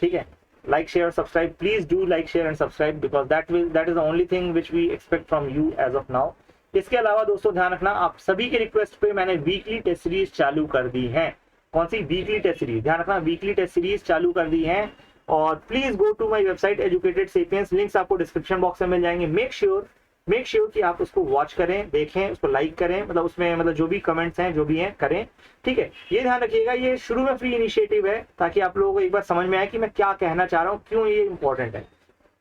A: ठीक है, like share subscribe, please do like share and subscribe because that is the only thing which we expect from you as of now. इसके अलावा दोस्तों ध्यान रखना, आप सभी के रिक्वेस्ट पे मैंने वीकली टेस्ट सीरीज चालू कर दी है। कौन सी, वीकली टेस्ट सीरीज, ध्यान रखना वीकली टेस्ट सीरीज चालू कर दी है। और please go to my website Educated Sapiens, links आपको डिस्क्रिप्शन बॉक्स में मिल जाएंगे। मेक श्योर मेक श्योर कि आप उसको वॉच करें, देखें, उसको लाइक करें, मतलब उसमें मतलब जो भी कमेंट्स हैं जो भी हैं करें, ठीक है। ये ध्यान रखिएगा ये शुरू में फ्री इनिशिएटिव है ताकि आप लोगों को एक बार समझ में आए कि मैं क्या कहना चाह रहा हूँ, क्यों ये इंपॉर्टेंट है।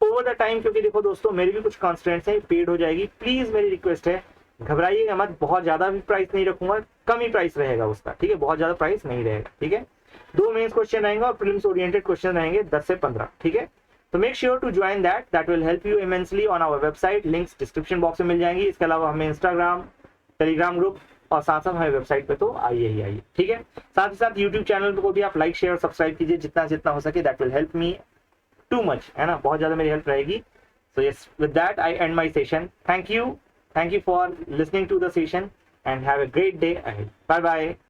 A: ओवर द टाइम, क्योंकि देखो दोस्तों मेरी भी कुछ कॉन्स्टेंट्स हैं, पेड हो जाएगी, प्लीज मेरी रिक्वेस्ट है घबराइएगा मत, बहुत ज्यादा भी प्राइस नहीं रखूंगा, कम ही प्राइस रहेगा उसका, ठीक है, बहुत ज्यादा प्राइस नहीं रहेगा, ठीक है। 2 मेंस क्वेश्चन रहेंगे और प्रीलिम्स ओरिएंटेड क्वेश्चन रहेंगे 10 से 15, ठीक है। तो make sure to join that will help you immensely on our website, links description box में मिल जाएंगी। इसके अलावा हमें इंस्टाग्राम, टेलीग्राम ग्रुप और साथ साथ हमारे वेबसाइट पे तो आइए ही आइए, ठीक है। साथ ही साथ यूट्यूब चैनल को भी आप लाइक शेयर और सब्सक्राइब कीजिए जितना जितना हो सके, that will help me too much, है ना, बहुत ज्यादा मेरी हेल्प रहेगी। So yes, with that I end my session. Thank you for listening to the session and have a great day ahead. Bye bye.